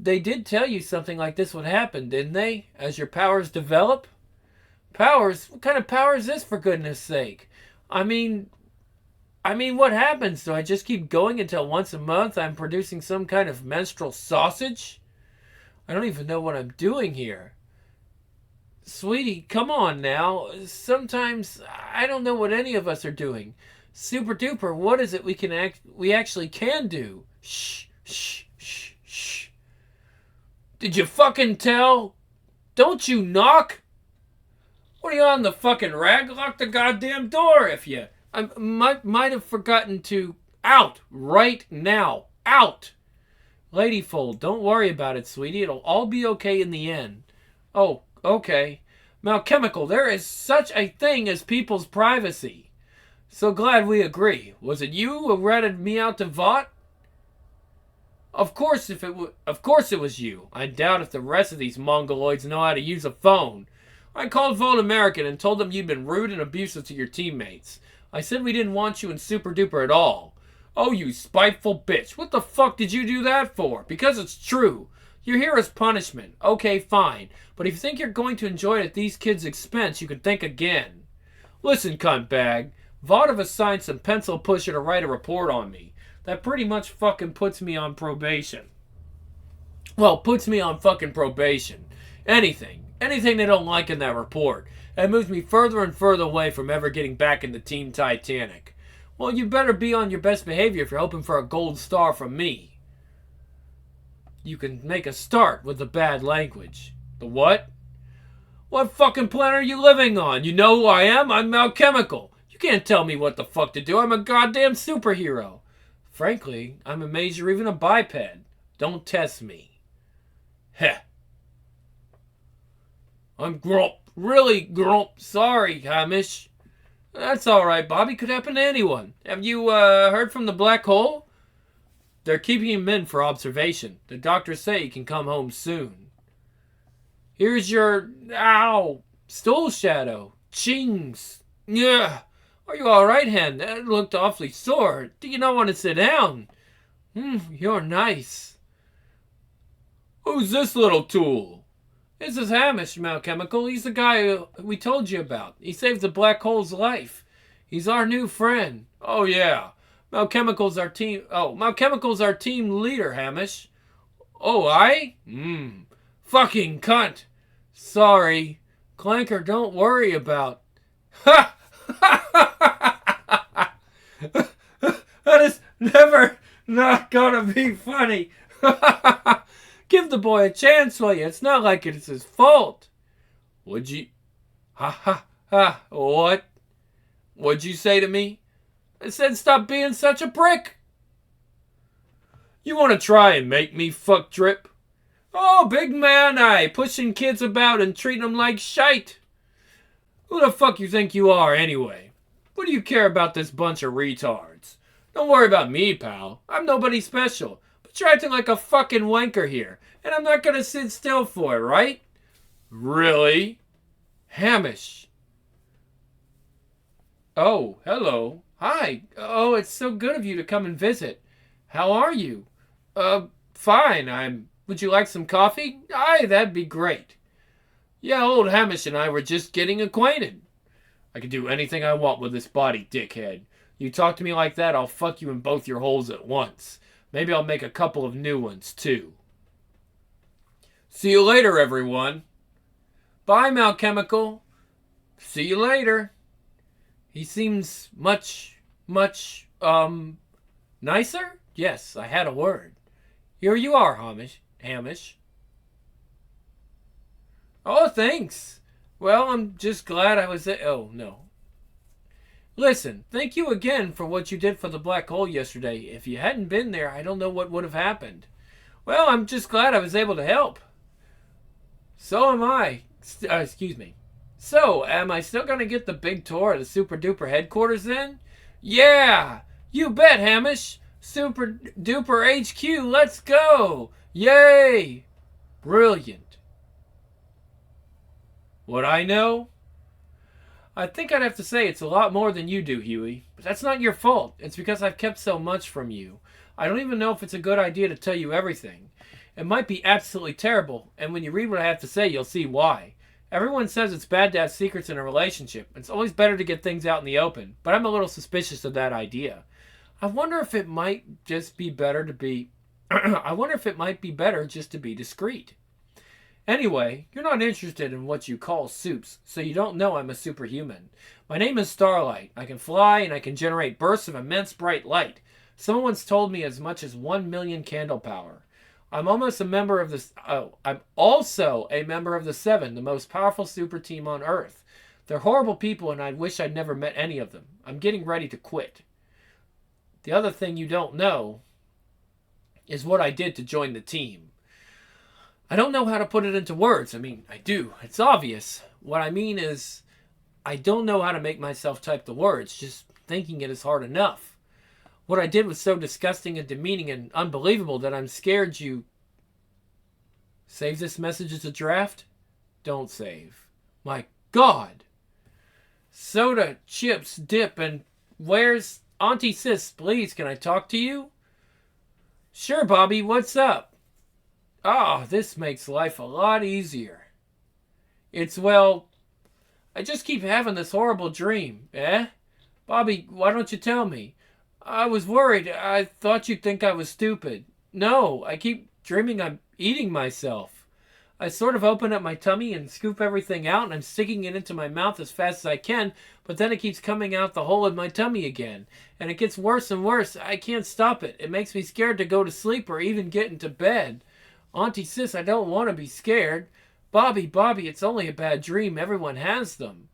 S1: They did tell you something like this would happen, didn't they? As your powers develop? Powers? What kind of power is this, for goodness sake? I mean, what happens? Do I just keep going until once a month I'm producing some kind of menstrual sausage? I don't even know what I'm doing here. Sweetie, come on now. Sometimes I don't know what any of us are doing. Super duper, what is it we actually can do? Shh, shh, shh, shh. Did you fucking tell? Don't you knock? What are you on the fucking rag? Lock the goddamn door if you... I might have forgotten to... Out! Right now! Out! Ladyfold, don't worry about it, sweetie. It'll all be okay in the end. Oh, okay. Malchemical, there is such a thing as people's privacy. So glad we agree. Was it you who ratted me out to Vought? Of course it was you. I doubt if the rest of these mongoloids know how to use a phone. I called Vote American and told them you'd been rude and abusive to your teammates. I said we didn't want you in Super Duper at all. Oh, you spiteful bitch. What the fuck did you do that for? Because it's true. You're here as punishment. Okay, fine. But if you think you're going to enjoy it at these kids' expense, you can think again. Listen, cuntbag. Vought have assigned some pencil pusher to write a report on me. That pretty much fucking puts me on probation. Well, puts me on fucking probation. Anything they don't like in that report. It moves me further and further away from ever getting back into Team Titanic. Well, you better be on your best behavior if you're hoping for a gold star from me. You can make a start with the bad language. The what? What fucking planet are you living on? You know who I am? I'm Malchemical. You can't tell me what the fuck to do. I'm a goddamn superhero. Frankly, I'm amazed you're even a biped. Don't test me. Heh. I'm grump. Really grump. Sorry, Hamish. That's alright, Bobby. Could happen to anyone. Have you heard from the black hole? They're keeping him in for observation. The doctors say he can come home soon. Here's your... Ow! Stool shadow. Chings. Yeah. Are you alright, Hen? That looked awfully sore. Do you not want to sit down? You're nice. Who's this little tool? This is Hamish, Malchemical. He's the guy we told you about. He saved the black hole's life. He's our new friend. Oh, yeah. Malchemical's our team leader, Hamish. Oh, I? Fucking cunt. Sorry. Clanker, don't worry about... Ha! That is never not gonna be funny. Give the boy a chance, will you? It's not like it's his fault. Would you... What? What'd you say to me? I said stop being such a prick. You want to try and make me fuck drip? Oh, big man, pushing kids about and treating them like shite. Who the fuck you think you are, anyway? What do you care about this bunch of retards? Don't worry about me, pal. I'm nobody special. But you're acting like a fucking wanker here. And I'm not gonna sit still for it, right? Really? Hamish. Oh, hello. Hi. Oh, it's so good of you to come and visit. How are you? Fine. Would you like some coffee? Aye, that'd be great. Yeah, old Hamish and I were just getting acquainted. I can do anything I want with this body, dickhead. You talk to me like that, I'll fuck you in both your holes at once. Maybe I'll make a couple of new ones, too. See you later, everyone. Bye, Malchemical. See you later. He seems much, nicer? Yes, I had a word. Here you are, Hamish. Oh, thanks. Well, I'm just glad I was there. Oh, no. Listen, thank you again for what you did for the black hole yesterday. If you hadn't been there, I don't know what would have happened. Well, I'm just glad I was able to help. So am I. Excuse me. So, am I still gonna get the big tour of the Super Duper headquarters then? Yeah! You bet, Hamish! Super Duper HQ, let's go! Yay! Brilliant. What I know? I think I'd have to say it's a lot more than you do, Huey. But that's not your fault. It's because I've kept so much from you. I don't even know if it's a good idea to tell you everything. It might be absolutely terrible, and when you read what I have to say, you'll see why. Everyone says it's bad to have secrets in a relationship. It's always better to get things out in the open, but I'm a little suspicious of that idea. I wonder if it might just be better to be... I wonder if it might be better just to be discreet. Anyway, you're not interested in what you call soups, so you don't know I'm a superhuman. My name is Starlight. I can fly and I can generate bursts of immense bright light. Someone once told me as much as 1,000,000 candle power. I'm almost a member of the... Oh, I'm also a member of the Seven, the most powerful super team on Earth. They're horrible people and I wish I'd never met any of them. I'm getting ready to quit. The other thing you don't know is what I did to join the team. I don't know how to put it into words. I mean, I do. It's obvious. What I mean is, I don't know how to make myself type the words. Just thinking it is hard enough. What I did was so disgusting and demeaning and unbelievable that I'm scared you... Save this message as a draft? Don't save. My God! Soda, chips, dip, and where's... Auntie Sis, please, can I talk to you? Sure, Bobby, what's up? Ah, this makes life a lot easier. It's, well, I just keep having this horrible dream, eh? Bobby, why don't you tell me? I was worried. I thought you'd think I was stupid. No, I keep dreaming I'm eating myself. I sort of open up my tummy and scoop everything out, and I'm sticking it into my mouth as fast as I can, but then it keeps coming out the hole in my tummy again. And it gets worse and worse. I can't stop it. It makes me scared to go to sleep or even get into bed. Auntie Sis, I don't want to be scared. Bobby, it's only a bad dream. Everyone has them.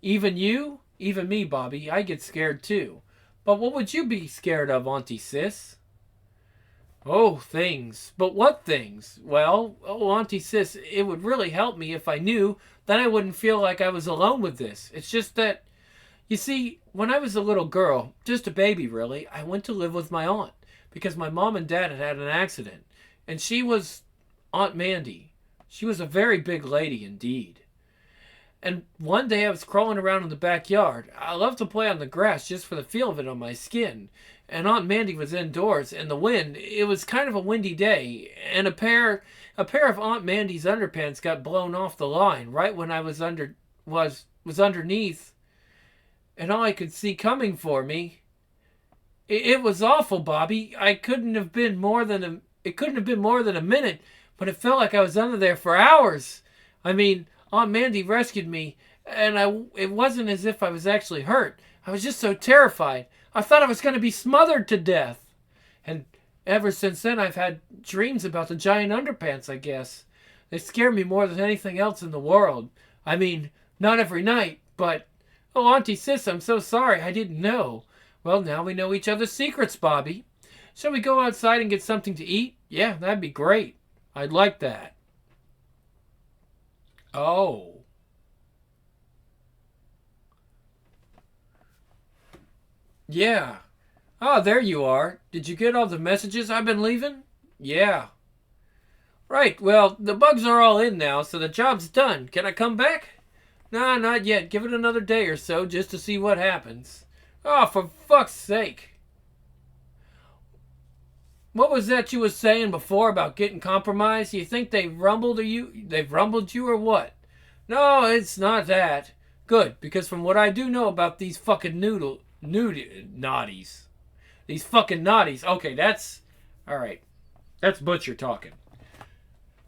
S1: Even you? Even me, Bobby. I get scared too. But what would you be scared of, Auntie Sis? Oh, things. But what things? Well, Auntie Sis, it would really help me if I knew. Then I wouldn't feel like I was alone with this. It's just that, you see, when I was a little girl, just a baby really, I went to live with my aunt because my mom and dad had had an accident. And she was Aunt Mandy. She was a very big lady indeed. And one day I was crawling around in the backyard. I love to play on the grass just for the feel of it on my skin. And Aunt Mandy was indoors, and the wind, it was kind of a windy day, and a pair of Aunt Mandy's underpants got blown off the line right when I was underneath, and all I could see coming for me. It was awful, Bobby. It couldn't have been more than a minute, but it felt like I was under there for hours. I mean, Aunt Mandy rescued me, and it wasn't as if I was actually hurt. I was just so terrified. I thought I was going to be smothered to death. And ever since then, I've had dreams about the giant underpants, I guess. They scare me more than anything else in the world. I mean, not every night, but... Oh, Auntie Sis, I'm so sorry. I didn't know. Well, now we know each other's secrets, Bobby. Shall we go outside and get something to eat? Yeah, that'd be great. I'd like that. Oh. Yeah. Ah, there you are. Did you get all the messages I've been leaving? Yeah. Right, well, the bugs are all in now, so the job's done. Can I come back? Nah, not yet. Give it another day or so just to see what happens. Oh, for fuck's sake. What was that you was saying before about getting compromised? You think they've rumbled you or what? No, it's not that. Good, because from what I do know about these fucking naughties. These fucking naughties. Okay, that's... Alright. That's Butcher talking.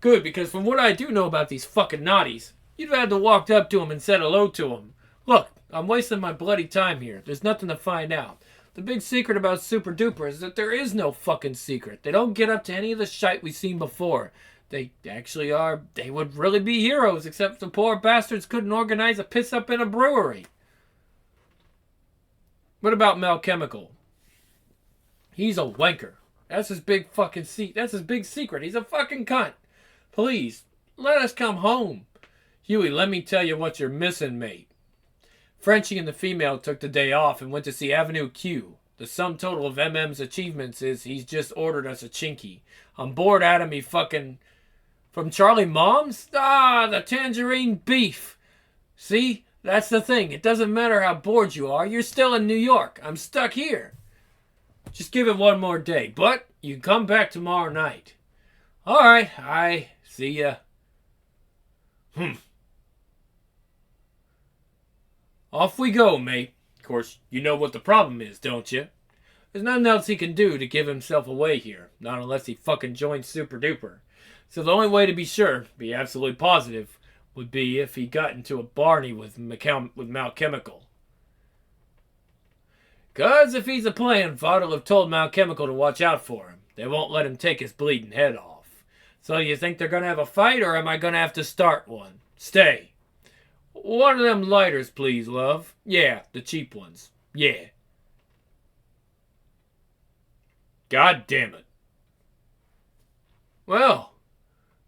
S1: Good, because from what I do know about these fucking naughties, you'd have had to walk up to them and said hello to them. Look, I'm wasting my bloody time here. There's nothing to find out. The big secret about Super Duper is that there is no fucking secret. They don't get up to any of the shite we've seen before. They actually are... They would really be heroes, except the poor bastards couldn't organize a piss-up in a brewery. What about Mel Chemical? He's a wanker. That's his big fucking That's his big secret. He's a fucking cunt. Please, let us come home. Huey, let me tell you what you're missing, mate. Frenchie and the female took the day off and went to see Avenue Q. The sum total of MM's achievements is he's just ordered us a chinky. I'm bored out of me fucking... From Charlie Mom's? Ah, the tangerine beef. See? That's the thing. It doesn't matter how bored you are. You're still in New York. I'm stuck here. Just give it one more day. But you can come back tomorrow night. All right. I see ya. Off we go, mate. Of course, you know what the problem is, don't you? There's nothing else he can do to give himself away here. Not unless he fucking joins Super Duper. So the only way to be sure, be absolutely positive, would be if he got into a Barney with Malchemical. Cause if he's a plan, Father'll have told Malchemical to watch out for him. They won't let him take his bleeding head off. So you think they're gonna have a fight, or am I gonna have to start one? Stay. One of them lighters, please, love. Yeah, the cheap ones. Yeah. God damn it. Well,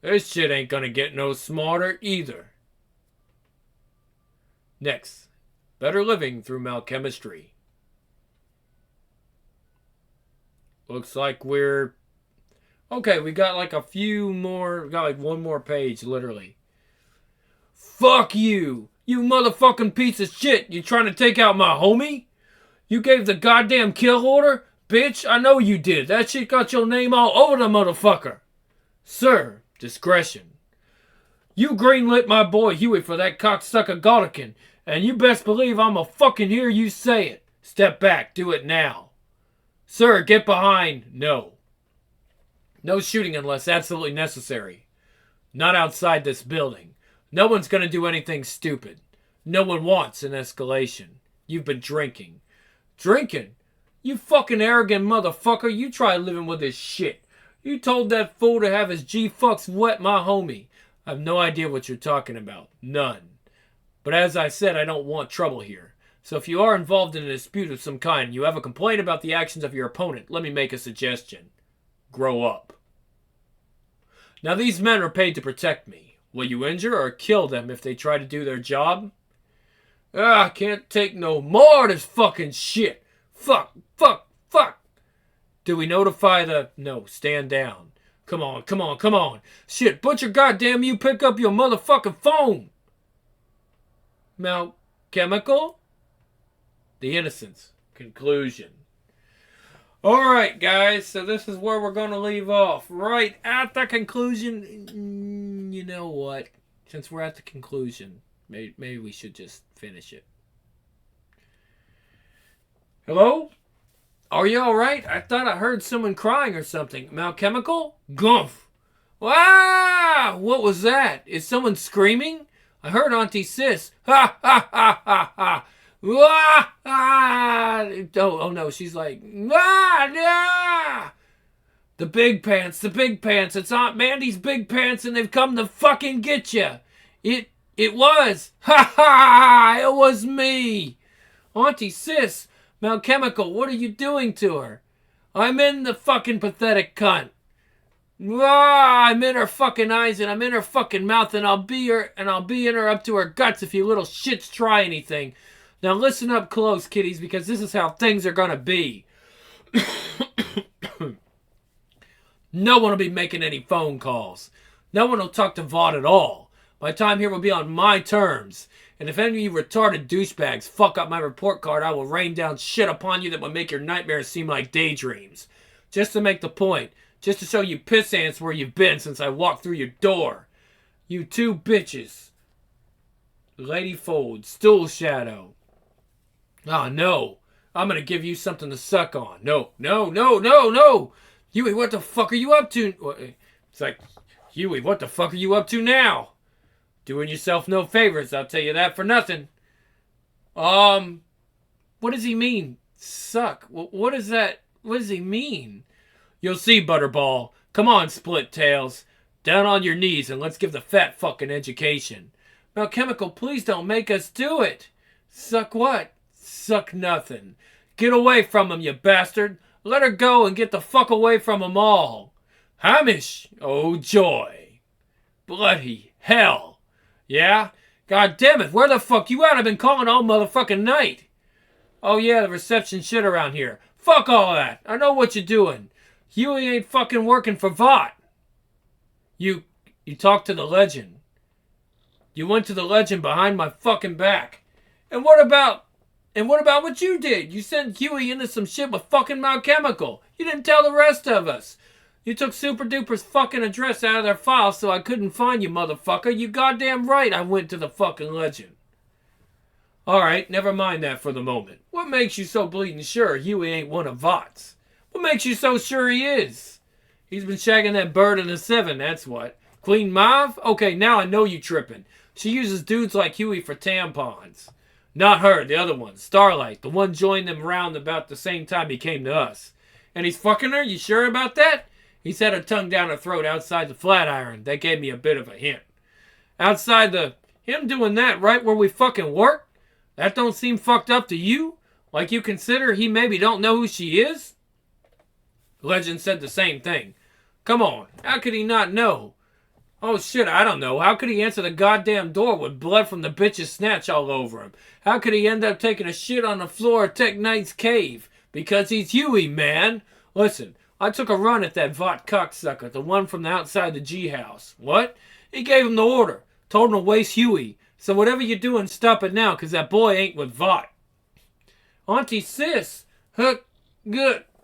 S1: this shit ain't gonna get no smarter either. Next, Better Living Through Malchemistry. Looks like we're... Okay, we got like a few more... We got like one more page, literally. Fuck you! You motherfucking piece of shit! You trying to take out my homie? You gave the goddamn kill order? Bitch, I know you did. That shit got your name all over the motherfucker. Sir, discretion. You greenlit my boy Huey for that cocksucker Goddikin, and you best believe I'ma fucking hear you say it. Step back, do it now. Sir, get behind. No. No shooting unless absolutely necessary. Not outside this building. No one's gonna do anything stupid. No one wants an escalation. You've been drinking. Drinking? You fucking arrogant motherfucker. You try living with this shit. You told that fool to have his G-fucks wet my homie. I have no idea what you're talking about. None. But as I said, I don't want trouble here. So if you are involved in a dispute of some kind and you have a complaint about the actions of your opponent, let me make a suggestion. Grow up. Now these men are paid to protect me. Will you injure or kill them if they try to do their job? I can't take no more of this fucking shit. Fuck. Do we notify the... No, stand down. Come on. Shit, butcher, goddamn you, pick up your motherfucking phone. Malchemical? The Innocents. Conclusion. Alright, guys, so this is where we're going to leave off. Right at the conclusion. You know what? Since we're at the conclusion, maybe we should just finish it. Hello? Are you alright? I thought I heard someone crying or something. Malchemical? Gumph! Wow! What was that? Is someone screaming? I heard Auntie Sis. Ha ha ha ha ha! Ah, ah. Oh no, she's like, ah. The big pants. It's Aunt Mandy's big pants and they've come to fucking get you. It was. Ha ha, it was me. Auntie Sis, Malchemical, what are you doing to her? I'm in the fucking pathetic cunt. Ah, I'm in her fucking eyes and I'm in her fucking mouth and I'll be in her up to her guts if you little shits try anything. Now listen up close, kiddies, because this is how things are gonna be. No one will be making any phone calls. No one will talk to Vaught at all. My time here will be on my terms. And if any of you retarded douchebags fuck up my report card, I will rain down shit upon you that will make your nightmares seem like daydreams. Just to make the point. Just to show you piss ants where you've been since I walked through your door. You two bitches. Lady Fold, Stool Shadow. Oh, no. I'm going to give you something to suck on. No. Huey, what the fuck are you up to? It's like, Huey, what the fuck are you up to now? Doing yourself no favors, I'll tell you that for nothing. What does he mean? Suck. What is that? What does he mean? You'll see, Butterball. Come on, Split Tails. Down on your knees and let's give the fat fucking education. Malchemical, please don't make us do it. Suck what? Suck nothing. Get away from him, you bastard. Let her go and get the fuck away from 'em all. Hamish! Oh, joy. Bloody hell. Yeah? God damn it, where the fuck you at? I've been calling all motherfucking night. Oh yeah, the reception shit around here. Fuck all that. I know what you're doing. Huey ain't fucking working for Vought. You talked to the legend. You went to the legend behind my fucking back. And what about what you did? You sent Huey into some shit with fucking Chemical. You didn't tell the rest of us. You took Super Duper's fucking address out of their file so I couldn't find you, motherfucker. You goddamn right I went to the fucking legend. Alright, never mind that for the moment. What makes you so bleeding sure Huey ain't one of Vought's? What makes you so sure he is? He's been shagging that bird in the 7, that's what. Queen Mauve? Okay, now I know you tripping. She uses dudes like Huey for tampons. Not her, the other one. Starlight. The one joined them around about the same time he came to us. And he's fucking her? You sure about that? He set her tongue down her throat outside the Flatiron. That gave me a bit of a hint. Outside the... Him doing that right where we fucking work? That don't seem fucked up to you? Like you consider he maybe don't know who she is? Legend said the same thing. Come on, how could he not know? Oh shit, I don't know. How could he answer the goddamn door with blood from the bitch's snatch all over him? How could he end up taking a shit on the floor of Tech Knight's cave? Because he's Huey, man. Listen, I took a run at that Vought cocksucker, the one from the outside the G house. What? He gave him the order. Told him to waste Huey. So whatever you're doing, stop it now, because that boy ain't with Vought. Auntie Sis. What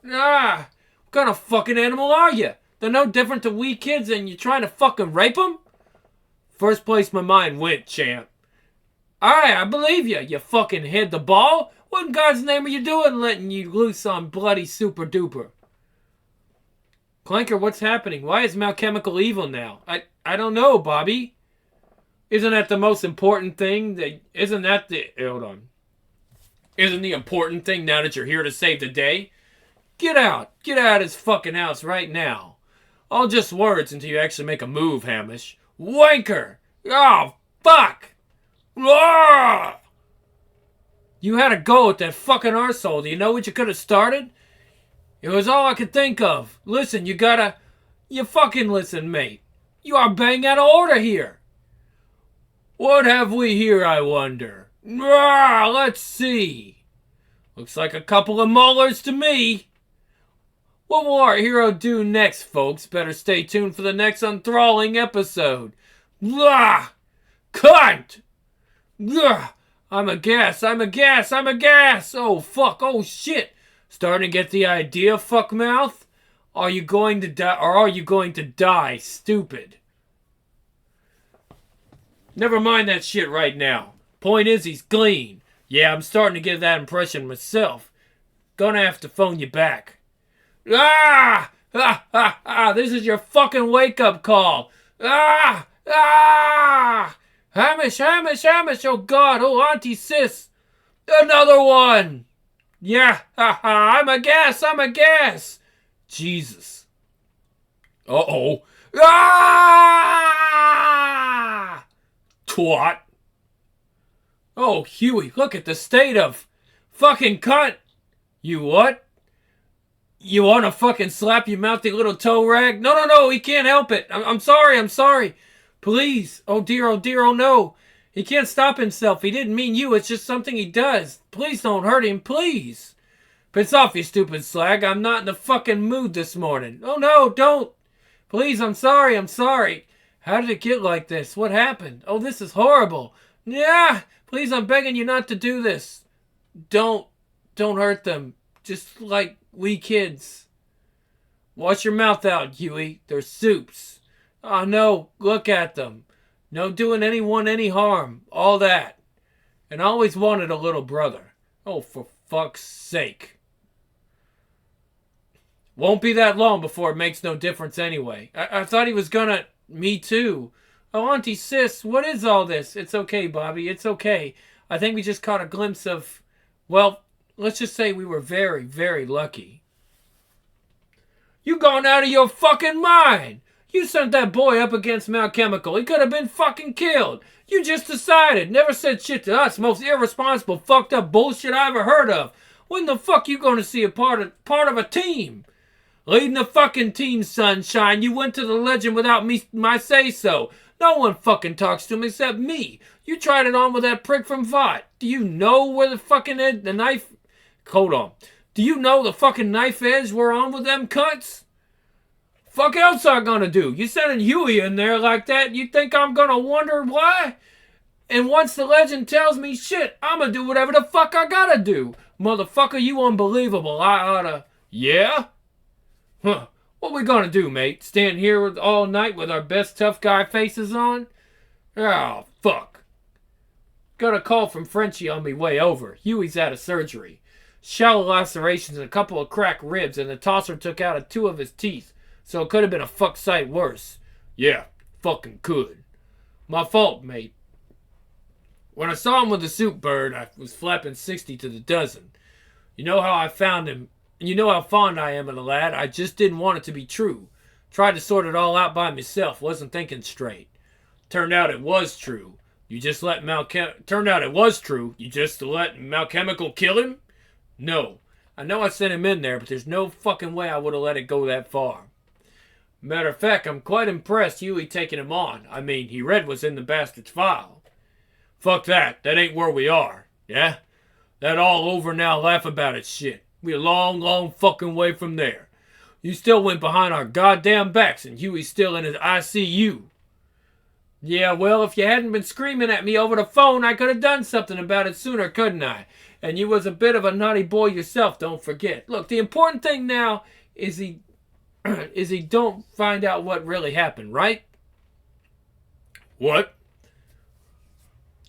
S1: kind of fucking animal are you? They're no different to we kids and you're trying to fucking rape them? First place my mind went, champ. Alright, I believe you. You fucking hid the ball. What in God's name are you doing letting you loose on bloody Super Duper? Clanker, what's happening? Why is Chemical evil now? I don't know, Bobby. Isn't that the most important thing? Isn't the important thing now that you're here to save the day? Get out. Get out of his fucking house right now. All just words until you actually make a move, Hamish. Wanker! Oh, fuck! Ah! You had a go at that fucking arsehole. Do you know what you could have started? It was all I could think of. Listen, you fucking listen, mate. You are bang out of order here. What have we here, I wonder? Ah, let's see. Looks like a couple of molars to me. What will our hero do next, folks? Better stay tuned for the next enthralling episode. Blah! Cunt! Blah! I'm a gas! Oh, fuck! Oh, shit! Starting to get the idea, fuckmouth? Are you going to die, or are you going to die, stupid? Never mind that shit right now. Point is, he's clean. Yeah, I'm starting to get that impression myself. Gonna have to phone you back. Ah! Ah! Ah! Ah! This is your fucking wake-up call. Ah! Ah! Hamish! Oh, God! Oh, Auntie Sis! Another one! Yeah! Ha ha! I'm a gas! Jesus. Uh-oh. Ah! Twat. Oh, Huey, look at the state of... Fucking cunt! You what? You want to fucking slap your mouthy little toe rag? No, he can't help it. I'm sorry. Please. Oh dear, oh no. He can't stop himself. He didn't mean you. It's just something he does. Please don't hurt him, please. Piss off, you stupid slag. I'm not in the fucking mood this morning. Oh no, don't. Please, I'm sorry. How did it get like this? What happened? Oh, this is horrible. Yeah, please, I'm begging you not to do this. Don't hurt them. Just like we kids. Wash your mouth out, Huey. They're soups. Oh no, look at them. No doing anyone any harm. All that. And I always wanted a little brother. Oh, for fuck's sake. Won't be that long before it makes no difference anyway. I thought he was gonna... Me too. Oh, Auntie Sis, what is all this? It's okay, Bobby. It's okay. I think we just caught a glimpse of... Well, let's just say we were very, very lucky. You gone out of your fucking mind! You sent that boy up against Chemical. He could have been fucking killed. You just decided. Never said shit to us. Most irresponsible, fucked up bullshit I ever heard of. When the fuck you gonna see a part of a team? Leading the fucking team, sunshine. You went to the legend without my say-so. No one fucking talks to him except me. You tried it on with that prick from Vought. Do you know where the fucking the knife... Hold on. Do you know the fucking knife edge we're on with them cunts? Fuck else I gonna do? You sending Huey in there like that, you think I'm gonna wonder why? And once the legend tells me shit, I'm gonna do whatever the fuck I gotta do. Motherfucker, you unbelievable. I oughta... Yeah? Huh. What we gonna do, mate? Stand here all night with our best tough guy faces on? Oh, fuck. Got a call from Frenchie on me way over. Huey's out of surgery. Shallow lacerations and a couple of cracked ribs, and the tosser took out 2 of his teeth. So it could have been a fuck sight worse. Yeah, fucking could. My fault, mate. When I saw him with the soup bird, I was flapping 60 to the dozen. You know how I found him. You know how fond I am of the lad. I just didn't want it to be true. Tried to sort it all out by myself. Wasn't thinking straight. Turned out it was true. You just let Turned out it was true. You just let Malchemical kill him? No. I know I sent him in there, but there's no fucking way I would have let it go that far. Matter of fact, I'm quite impressed Huey taking him on. I mean, he read what's in the bastard's file. Fuck that. That ain't where we are. Yeah? That all over now, laugh about it shit. We a long, long fucking way from there. You still went behind our goddamn backs and Huey's still in his ICU. Yeah, well, if you hadn't been screaming at me over the phone, I could have done something about it sooner, couldn't I? And you was a bit of a naughty boy yourself, don't forget. Look, the important thing now is he don't find out what really happened, right? What?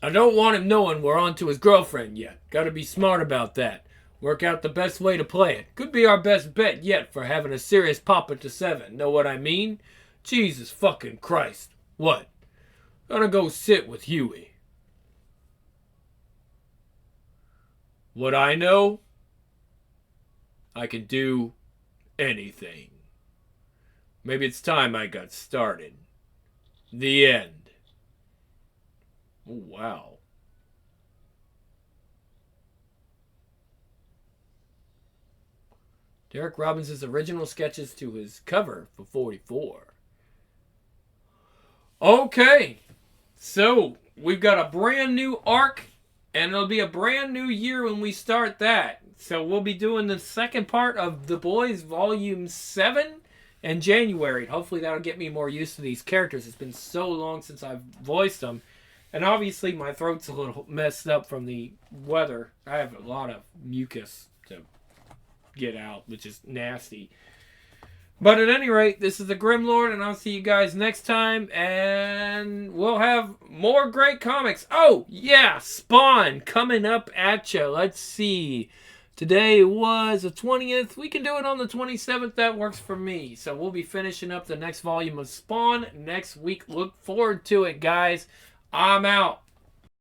S1: I don't want him knowing we're on to his girlfriend yet. Gotta be smart about that. Work out the best way to play it. Could be our best bet yet for having a serious pop at the 7. Know what I mean? Jesus fucking Christ. What? Gonna go sit with Huey. What I know? I can do anything. Maybe it's time I got started. The end. Oh, wow. Derek Robbins' original sketches to his cover for 44. Okay. So, we've got a brand new arc, and it'll be a brand new year when we start that. So, we'll be doing the second part of The Boys Volume 7 in January. Hopefully, that'll get me more used to these characters. It's been so long since I've voiced them. And obviously, my throat's a little messed up from the weather. I have a lot of mucus to get out, which is nasty. But at any rate, this is the Grim Lord, and I'll see you guys next time, and we'll have more great comics. Oh, yeah, Spawn coming up at you. Let's see. Today was the 20th. We can do it on the 27th. That works for me. So we'll be finishing up the next volume of Spawn next week. Look forward to it, guys. I'm out.